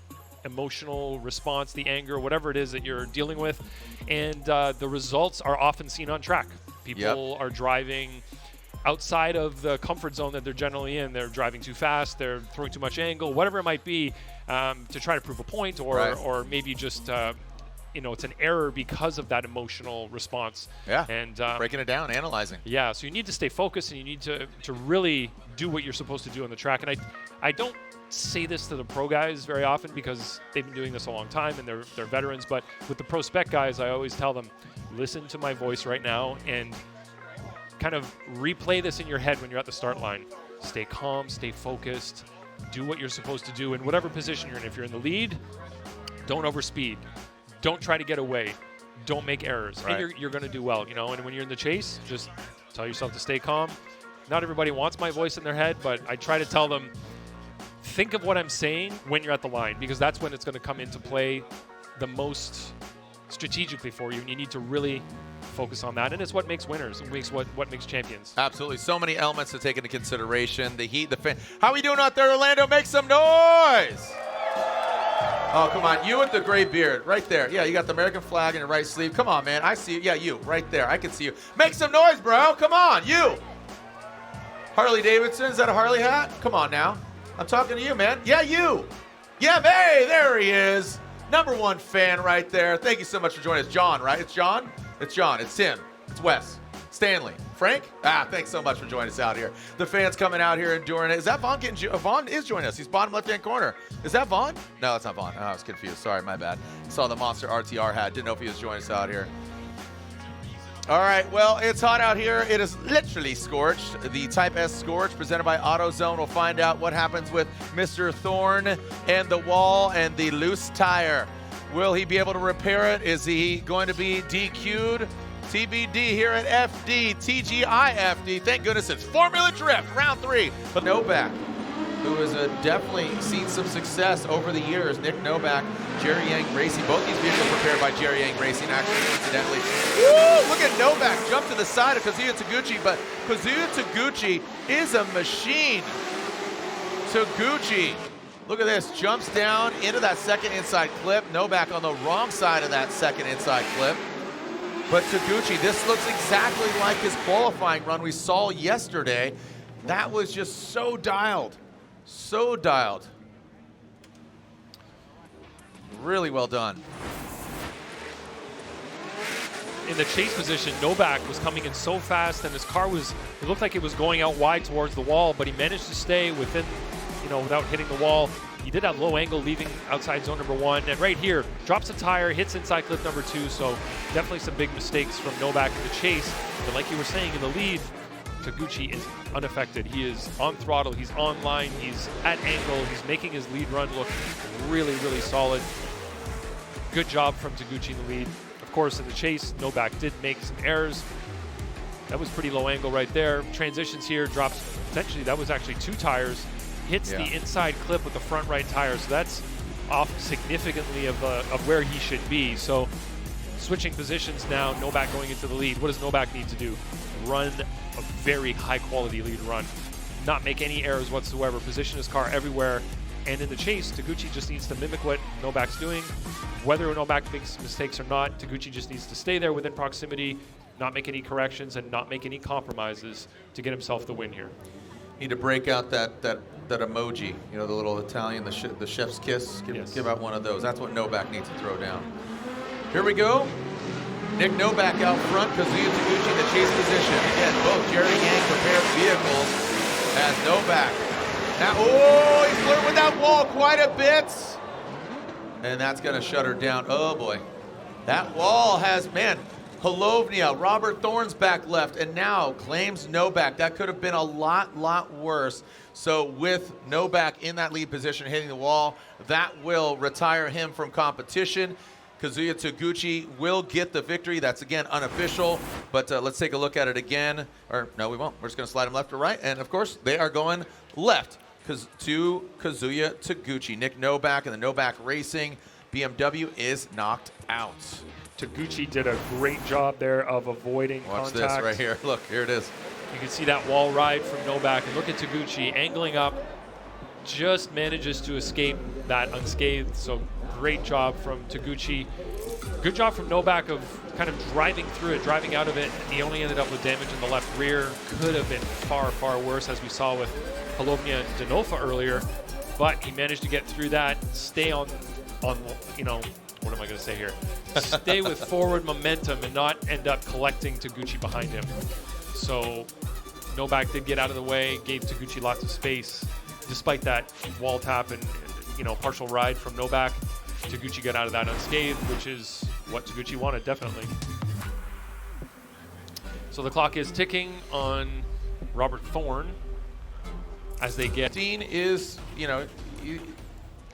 Speaker 2: emotional response, the anger, whatever it is that you're dealing with, and the results are often seen on track. People are driving outside of the comfort zone that they're generally in. They're driving too fast, they're throwing too much angle, whatever it might be, to try to prove a point, or maybe just it's an error because of that emotional response.
Speaker 1: Yeah,
Speaker 2: and
Speaker 1: breaking it down, analyzing.
Speaker 2: Yeah, so you need to stay focused, and you need to really do what you're supposed to do on the track. And I don't say this to the pro guys very often because they've been doing this a long time and they're veterans, but with the pro spec guys, I always tell them, listen to my voice right now and kind of replay this in your head when you're at the start line. Stay calm, stay focused, do what you're supposed to do in whatever position you're in. If you're in the lead, don't overspeed. Don't try to get away. Don't make errors.
Speaker 1: Right.
Speaker 2: And you're going to do well, And when you're in the chase, just tell yourself to stay calm. Not everybody wants my voice in their head, but I try to tell them, think of what I'm saying when you're at the line, because that's when it's going to come into play the most strategically for you, and you need to really focus on that. And it's what makes winners. It makes what makes champions.
Speaker 1: Absolutely. So many elements to take into consideration. The heat, the fan. How are we doing out there, Orlando? Make some noise! Oh, come on. You with the gray beard. Right there. Yeah, you got the American flag in your right sleeve. Come on, man. I see you. Yeah, you. Right there. I can see you. Make some noise, bro. Come on. You. Harley Davidson. Is that a Harley hat? Come on now. I'm talking to you, man. Yeah, you. Yeah, hey, there he is. #1 fan right there. Thank you so much for joining us. John, right? It's John? It's John. It's Tim. It's Wes. Stanley. Frank? Thanks so much for joining us out here. The fans coming out here enduring it. Is that Vaughn Vaughn is joining us. He's bottom left-hand corner. Is that Vaughn? No, that's not Vaughn. Oh, I was confused. Sorry, my bad. Saw the Monster RTR hat. Didn't know if he was joining us out here. All right, well, it's hot out here. It is literally scorched. The Type S Scorch presented by AutoZone. We'll find out what happens with Mr. Thorne and the wall and the loose tire. Will he be able to repair it? Is he going to be DQ'd? TBD here at FD, TGIFD. Thank goodness it's Formula Drift, round 3. But Novak, who has definitely seen some success over the years. Nick Novak, Jerry Yang Racing. Both these vehicles prepared by Jerry Yang Racing, actually, incidentally. Woo! Look at Novak jump to the side of Kazuya Taguchi, but Kazuya Taguchi is a machine. Taguchi, look at this, jumps down into that second inside clip. Novak on the wrong side of that second inside clip. But Taguchi, this looks exactly like his qualifying run we saw yesterday. That was just so dialed. So dialed. Really well done.
Speaker 2: In the chase position, Novak was coming in so fast, and his car it looked like it was going out wide towards the wall, but he managed to stay within, without hitting the wall. He did have low angle leaving outside zone #1, and right here, drops a tire, hits inside clip #2, so definitely some big mistakes from Novak in the chase. But like you were saying, in the lead, Taguchi is unaffected. He is on throttle, he's on line, he's at angle, he's making his lead run look really, really solid. Good job from Taguchi in the lead. Of course, in the chase, Novak did make some errors. That was pretty low angle right there. Transitions here, drops, potentially, that was actually 2 tires. Hits the inside clip with the front right tire, so that's off significantly of where he should be. So switching positions now, Novak going into the lead. What does Novak need to do? Run a very high-quality lead run. Not make any errors whatsoever. Position his car everywhere. And in the chase, Taguchi just needs to mimic what Novak's doing. Whether Novak makes mistakes or not, Taguchi just needs to stay there within proximity, not make any corrections, and not make any compromises to get himself the win here.
Speaker 1: Need to break out that emoji, you know, the little Italian, the chef's kiss. Give out one of those. That's what Novak needs to throw down. Here we go. Nick Novak out front, Kazuya Taguchi in the chase position. Again, both Jerry Yang prepared vehicles as Novak. Now, oh, he's flirting with that wall quite a bit. And that's going to shut her down. Oh, boy. That wall has, man, Halovnia, Robert Thorne's back left, and now claims Novak. That could have been a lot worse. So with Novak in that lead position hitting the wall, that will retire him from competition. Kazuya Taguchi will get the victory. That's, again, unofficial, but let's take a look at it again. Or, no, we won't. We're just going to slide him left or right, and, of course, they are going left to Kazuya Taguchi. Nick Novak and the Novak Racing BMW is knocked out.
Speaker 2: Taguchi did a great job there of avoiding
Speaker 1: contact. Watch this right here. Look, here it is.
Speaker 2: You can see that wall ride from Novak, and look at Taguchi angling up, just manages to escape that unscathed. So great job from Taguchi. Good job from Novak of kind of driving through it, driving out of it. He only ended up with damage in the left rear. Could have been far worse, as we saw with Halovnia Denofa earlier, but he managed to get through that, stay on, you know, what am I going to say here? Stay with forward momentum and not end up collecting Taguchi behind him. So Novak did get out of the way, gave Taguchi lots of space. Despite that wall tap and, you know, partial ride from Novak, Taguchi got out of that unscathed, which is what Taguchi wanted, definitely. So the clock is ticking on Robert Thorne as they get.
Speaker 1: Dean is, you know,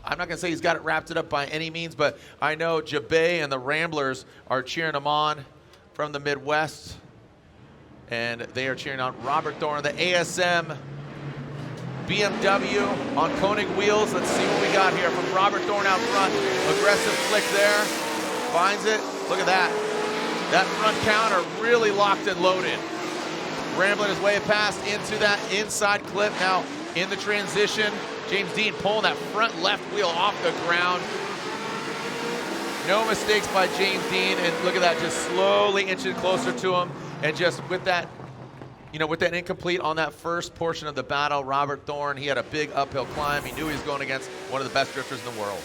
Speaker 1: I'm not going to say he's got it wrapped it up by any means, but I know Jabay and the Ramblers are cheering him on from the Midwest. And they are cheering on Robert Thorne, the ASM BMW on Koenig wheels. Let's see what we got here from Robert Thorne out front. Aggressive flick there. Finds it. Look at that. That front counter really locked and loaded. Rambling his way past into that inside clip. Now in the transition, James Dean pulling that front left wheel off the ground. No mistakes by James Dean, and look at that, just slowly inching closer to him. And just with that, you know, with that incomplete on that first portion of the battle, Robert Thorne, he had a big uphill climb. He knew he was going against one of the best drifters in the world.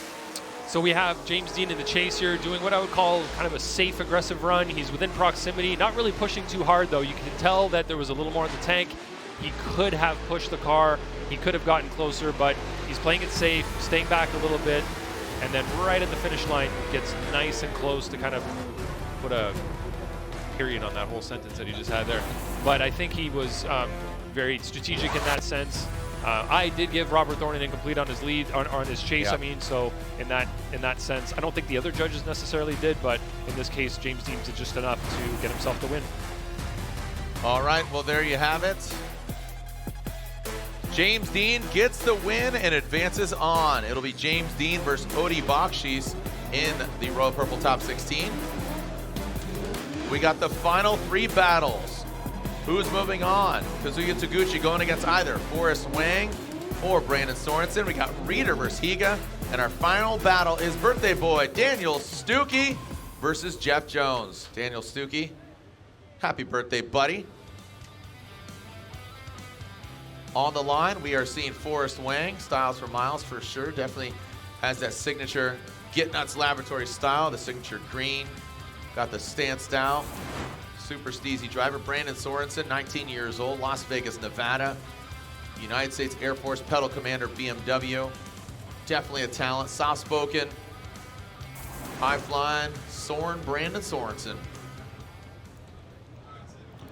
Speaker 2: So we have James Dean in the chase here, doing what I would call kind of a safe, aggressive run. He's within proximity, not really pushing too hard, though. You can tell that there was a little more in the tank. He could have pushed the car. He could have gotten closer, but he's playing it safe, staying back a little bit, and then right at the finish line gets nice and close to kind of put a period on that whole sentence that he just had there. But I think he was very strategic in that sense. I did give Robert Thorne an incomplete on his lead, on his chase. Yeah. I mean, so in that sense, I don't think the other judges necessarily did, but in this case, James Dean did just enough to get himself the win.
Speaker 1: All right, well, there you have it. James Dean gets the win and advances on. It'll be James Dean versus Odi Bakshis in the Royal Purple Top 16. We got the final three battles. Who's moving on? Kazuya Taguchi going against either Forrest Wang or Brandon Sorensen. We got Reeder versus Higa. And our final battle is birthday boy Daniel Stuckey versus Jeff Jones. Daniel Stuckey, happy birthday, buddy. On the line, we are seeing Forrest Wang, Styles for Miles for sure. Definitely has that signature Get Nuts Laboratory style, the signature green. Got the stance style. Super steezy driver. Brandon Sorensen, 19 years old, Las Vegas, Nevada. United States Air Force Pedal Commander BMW. Definitely a talent. Soft-spoken, high-flying. Brandon Sorensen.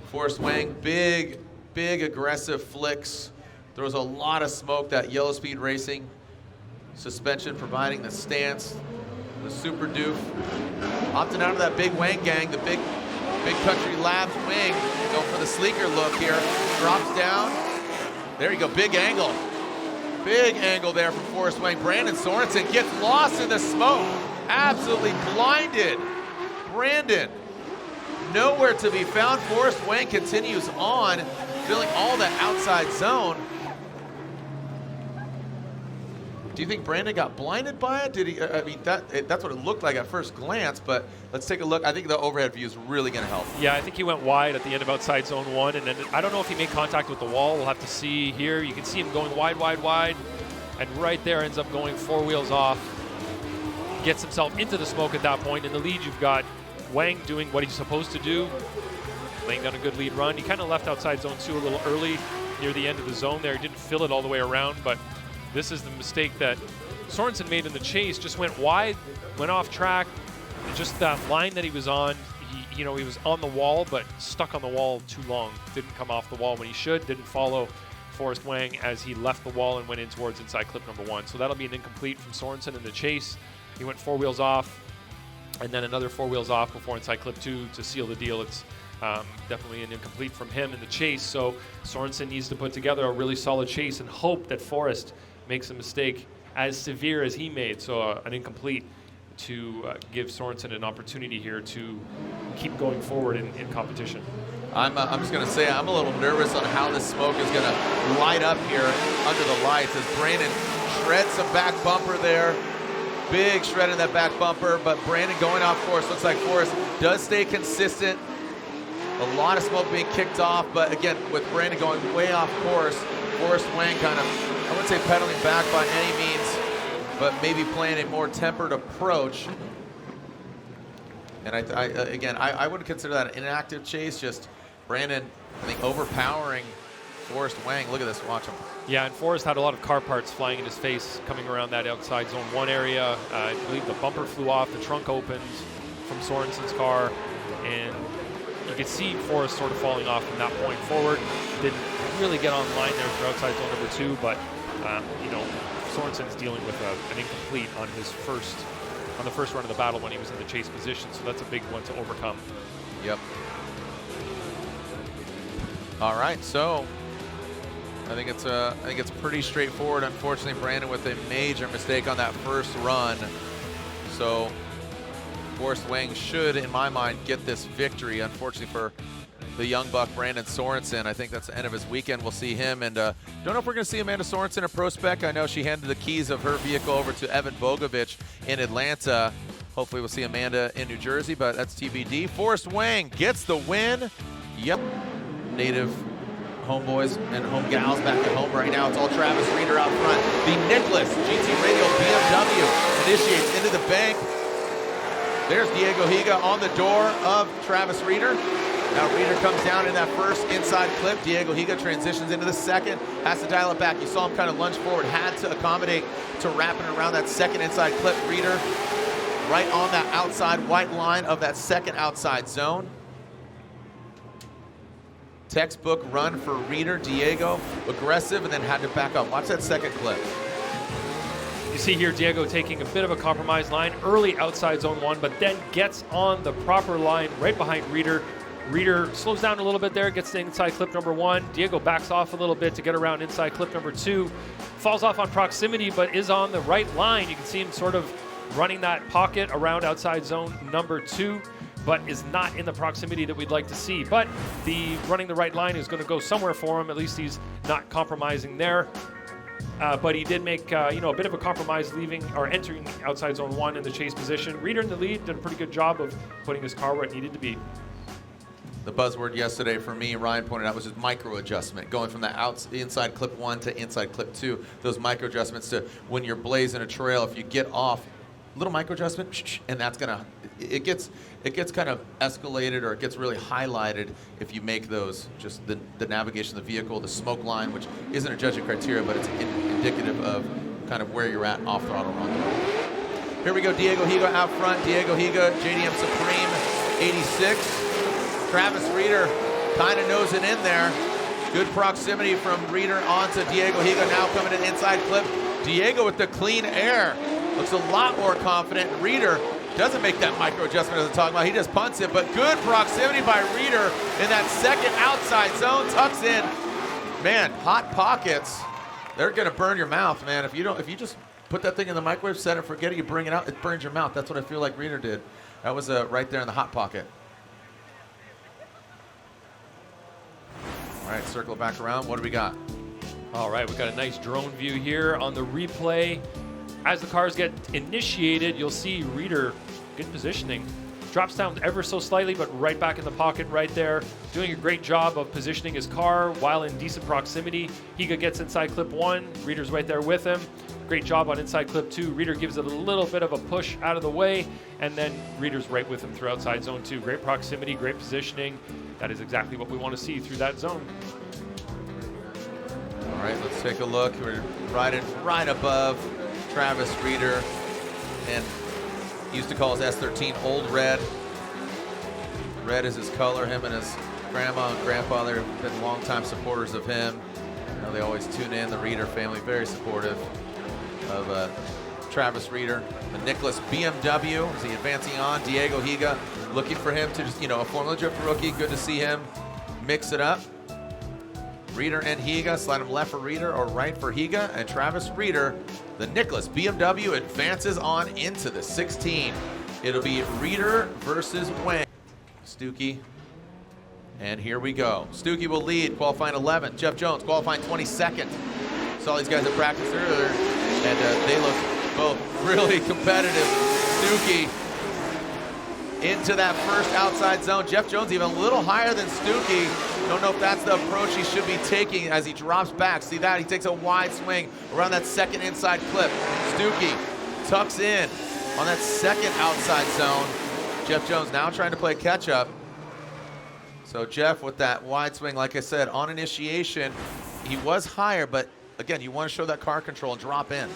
Speaker 1: Forrest Wang, big aggressive flicks. Throws a lot of smoke, that Yellow Speed Racing suspension providing the stance, the super doof. Opting out of that big Wang gang, the big Country Labs wing. Go for the sleeker look here. Drops down. There you go, big angle. Big angle there from Forrest Wang. Brandon Sorensen gets lost in the smoke. Absolutely blinded. Brandon. Nowhere to be found. Forrest Wang continues on, filling all that outside zone. Do you think Brandon got blinded by it? Did he? I mean, that's what it looked like at first glance, but let's take a look. I think the overhead view is really going to help.
Speaker 2: Yeah, I think he went wide at the end of outside zone 1, and then I don't know if he made contact with the wall. We'll have to see here. You can see him going wide, wide, wide, and right there ends up going 4 wheels off. Gets himself into the smoke at that point. In the lead, you've got Wang doing what he's supposed to do, laying down a good lead run. He kind of left outside zone 2 a little early near the end of the zone there. He didn't fill it all the way around, but this is the mistake that Sorensen made in the chase. Just went wide, went off track. And just that line that he was on, he was on the wall, but stuck on the wall too long. Didn't come off the wall when he should. Didn't follow Forrest Wang as he left the wall and went in towards inside clip number 1. So that'll be an incomplete from Sorensen in the chase. He went 4 wheels off, and then another 4 wheels off before inside clip 2 to seal the deal. It's definitely an incomplete from him in the chase. So Sorensen needs to put together a really solid chase and hope that Forrest makes a mistake as severe as he made. So an incomplete to give Sorensen an opportunity here to keep going forward in competition.
Speaker 1: I'm just going to say I'm a little nervous on how this smoke is going to light up here under the lights as Brandon shreds some back bumper there. Big shred in that back bumper, but Brandon going off course. Looks like Forrest does stay consistent. A lot of smoke being kicked off, but again, with Brandon going way off course, Forrest Wang kind of, I wouldn't say pedaling back by any means, but maybe playing a more tempered approach. And I wouldn't consider that an inactive chase, just Brandon, I think, overpowering Forrest Wang. Look at this, watch him.
Speaker 2: Yeah, and Forrest had a lot of car parts flying in his face coming around that outside zone 1 area. I believe the bumper flew off, the trunk opened from Sorensen's car, and you could see Forrest sort of falling off from that point forward. Didn't really get online there for outside zone number 2, but Sorensen's dealing with an incomplete on the first run of the battle when he was in the chase position, so that's a big one to overcome.
Speaker 1: Yep. All right, so I think it's pretty straightforward. Unfortunately, Brandon with a major mistake on that first run. So Forrest Wang should, in my mind, get this victory. Unfortunately for the young buck, Brandon Sorensen, I think that's the end of his weekend. We'll see him, and don't know if we're going to see Amanda Sorensen at Pro Spec. I know she handed the keys of her vehicle over to Evan Bogovich in Atlanta. Hopefully we'll see Amanda in New Jersey, but that's TBD. Forrest Wang gets the win. Yep. Native homeboys and home gals back at home right now. It's all Travis Reeder out front. The Nicholas GT Radial BMW initiates into the bank. There's Diego Higa on the door of Travis Reeder. Now Reeder comes down in that first inside clip. Diego Higa transitions into the second, has to dial it back. You saw him kind of lunge forward, had to accommodate to wrapping around that second inside clip. Reeder right on that outside white line of that second outside zone. Textbook run for Reeder. Diego aggressive and then had to back up. Watch that second clip.
Speaker 2: You see here Diego taking a bit of a compromised line early outside zone 1, but then gets on the proper line right behind Reeder. Reeder slows down a little bit there, gets to inside clip number 1. Diego backs off a little bit to get around inside clip number 2. Falls off on proximity, but is on the right line. You can see him sort of running that pocket around outside zone number 2, but is not in the proximity that we'd like to see. But the running the right line is going to go somewhere for him. At least he's not compromising there. But he did make a bit of a compromise leaving or entering outside zone 1 in the chase position. Reeder in the lead did a pretty good job of putting his car where it needed to be.
Speaker 1: The buzzword yesterday for me, Ryan pointed out, was just micro adjustment, going from the inside clip 1 to inside clip 2. Those micro adjustments to when you're blazing a trail, if you get off, little micro adjustment, and that's gonna, it gets kind of escalated, or it gets really highlighted if you make those, just the navigation of the vehicle, the smoke line, which isn't a judging criteria, but it's indicative of kind of where you're at off throttle, on throttle. Here we go, Diego Higa out front. Diego Higa, JDM Supreme 86. Travis Reeder kind of nosing in there. Good proximity from Reeder onto Diego Higa, now coming to the inside clip. Diego with the clean air. Looks a lot more confident. Reeder doesn't make that micro adjustment as I'm talking about. He just punts it, but good proximity by Reeder in that second outside zone. Tucks in. Man, hot pockets. They're gonna burn your mouth, man. If you put that thing in the microwave, set it, forget it, you bring it out, it burns your mouth. That's what I feel like Reeder did. That was right there in the hot pocket. All right, circle it back around. What do we got?
Speaker 2: All right, we've got a nice drone view here on the replay. As the cars get initiated, you'll see Reeder, good positioning. Drops down ever so slightly, but right back in the pocket right there. Doing a great job of positioning his car while in decent proximity. Higa gets inside clip 1. Reeder's right there with him. Great job on inside clip 2. Reeder gives it a little bit of a push out of the way, and then Reeder's right with him through outside zone 2. Great proximity, great positioning. That is exactly what we want to see through that zone.
Speaker 1: All right, let's take a look. We're riding right above Travis Reeder, and he used to call his S13 Old Red. Red is his color. Him and his grandma and grandpa, they've been longtime supporters of him. You know, they always tune in. The Reeder family, very supportive of Travis Reeder. The Nicholas BMW, is he advancing on? Diego Higa, looking for him to just, a Formula Drift rookie. Good to see him mix it up. Reeder and Higa, slide him left for Reeder or right for Higa, and Travis Reeder, the Nicholas BMW, advances on into the 16. It'll be Reeder versus Wang. Stuckey, and here we go. Stuckey will lead, qualifying 11th. Jeff Jones qualifying 22nd. Saw these guys at practice earlier, and they look both really competitive. Stuckey into that first outside zone. Jeff Jones even a little higher than Stuckey. Don't know if that's the approach he should be taking as he drops back. See that? He takes a wide swing around that second inside clip. Stuckey tucks in on that second outside zone. Jeff Jones now trying to play catch up. So Jeff with that wide swing, like I said, on initiation, he was higher, but again, you want to show that car control and drop in.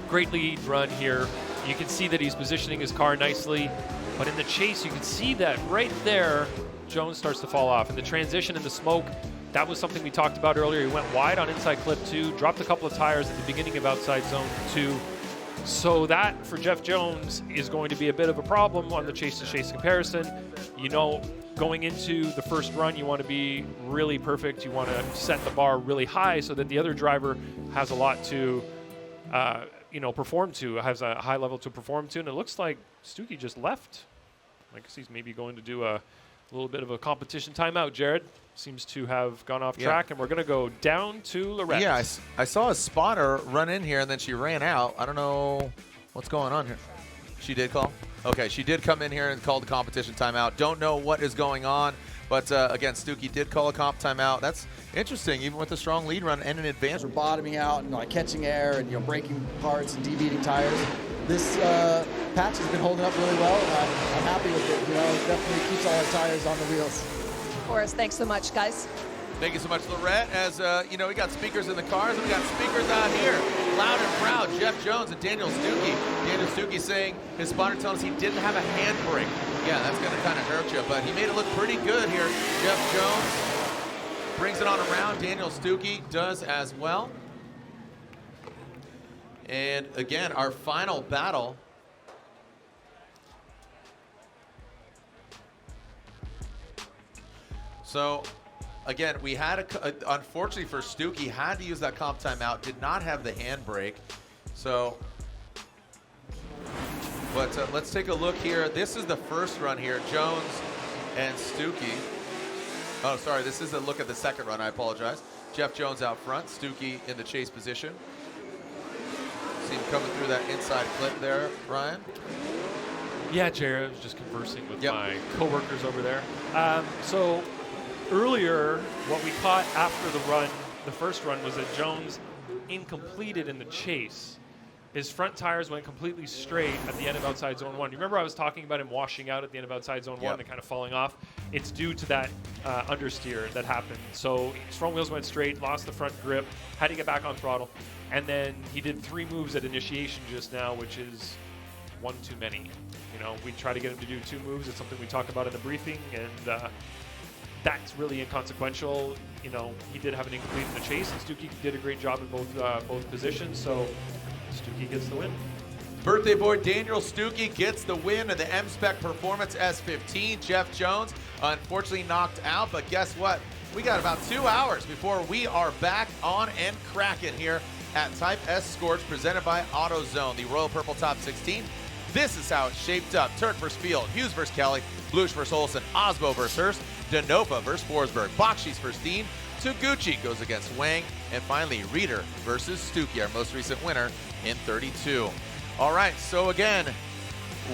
Speaker 2: Great lead run here. You can see that he's positioning his car nicely, but in the chase, you can see that right there, Jones starts to fall off. In the transition in the smoke, that was something we talked about earlier. He went wide on inside clip 2, dropped a couple of tires at the beginning of outside zone 2. So that, for Jeff Jones, is going to be a bit of a problem on the chase-to-chase comparison. Going into the first run, you want to be really perfect. You want to set the bar really high so that the other driver has a lot to perform to, has a high level to perform to. And it looks like Stuckey just left. I guess he's maybe going to do a little bit of a competition timeout. Jared seems to have gone off track, and we're going to go down to Lorette.
Speaker 1: Yeah, I saw a spotter run in here, and then she ran out. I don't know what's going on here. She did call? Okay, she did come in here and call the competition timeout. Don't know what is going on, but again, Stuckey did call a comp timeout. That's interesting, even with a strong lead run and an advance.
Speaker 15: We're bottoming out and catching air and breaking parts and debeating tires. This patch has been holding up really well, and I'm happy with it. It definitely keeps all our tires on the wheels.
Speaker 12: Of course, thanks so much, guys.
Speaker 1: Thank you so much, Lorette. As we got speakers in the cars, and we got speakers out here, loud and proud. Jeff Jones and Daniel Stuckey. Daniel Stuckey saying his spotter telling us he didn't have a handbrake. Yeah, that's going to kind of hurt you, but he made it look pretty good here. Jeff Jones brings it on around. Daniel Stuckey does as well. And again, our final battle. So, again, we had unfortunately for Stuckey, had to use that comp timeout, did not have the handbrake. So, but let's take a look here. This is the first run here, Jones and Stuckey. Oh, sorry, this is a look at the second run, I apologize. Jeff Jones out front, Stuckey in the chase position. See him coming through that inside clip there, Ryan.
Speaker 2: Yeah, Jared, I was just conversing with my coworkers over there. So earlier, what we caught after the run, the first run, was that Jones incompleted in the chase. His front tires went completely straight at the end of outside zone 1. You remember I was talking about him washing out at the end of outside zone 1 and kind of falling off? It's due to that understeer that happened. So his front wheels went straight, lost the front grip, had to get back on throttle. And then he did 3 moves at initiation just now, which is one too many. We try to get him to do 2 moves. It's something we talk about in the briefing, and that's really inconsequential. He did have an incomplete in the chase, and Stuckey did a great job in both positions, so Stuckey gets the win.
Speaker 1: Birthday boy Daniel Stuckey gets the win of the M-Spec Performance S15. Jeff Jones unfortunately knocked out, but guess what? We got about 2 hours before we are back on and cracking here at Type S Scorch, presented by AutoZone, the Royal Purple Top 16. This is how it's shaped up. Turk versus Field, Hughes versus Kelly, Blush versus Olsen, Osbo versus Hurst, Denofa versus Forsberg, Bakshis versus Dean, Taguchi goes against Wang, and finally Reeder versus Stuckey, our most recent winner in 32. All right, so again,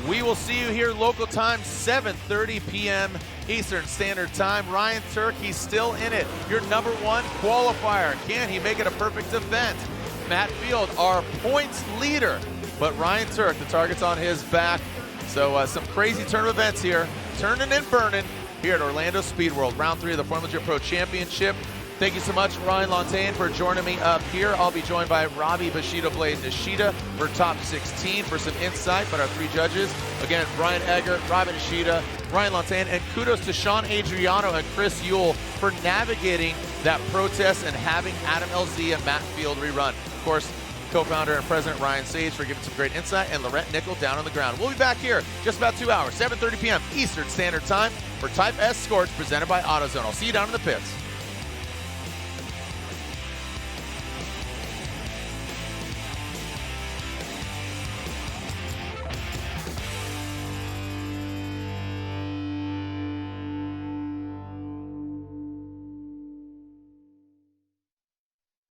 Speaker 1: we will see you here local time, 7:30 p.m. Eastern Standard Time. Ryan Turk, he's still in it. Your number one qualifier. Can he make it a perfect event? Matt Field, our points leader. But Ryan Turk, the target's on his back. So some crazy turn of events here. Turning and burning here at Orlando Speed World. Round 3 of the Formula Jet Pro Championship. Thank you so much, Ryan Lantain, for joining me up here. I'll be joined by Robbie Bushido Blade Nishida for top 16 for some insight, but our 3 judges, again, Brian Eggert, Robbie Nishida, Ryan Lantain, and kudos to Sean Adriano and Chris Yule for navigating that protest and having Adam LZ and Matt Field rerun. Of course, co-founder and president Ryan Sage for giving some great insight, and Laurent Nickel down on the ground. We'll be back here just about 2 hours, 7:30 p.m. Eastern Standard Time for Type S Scorch, presented by AutoZone. I'll see you down in the pits.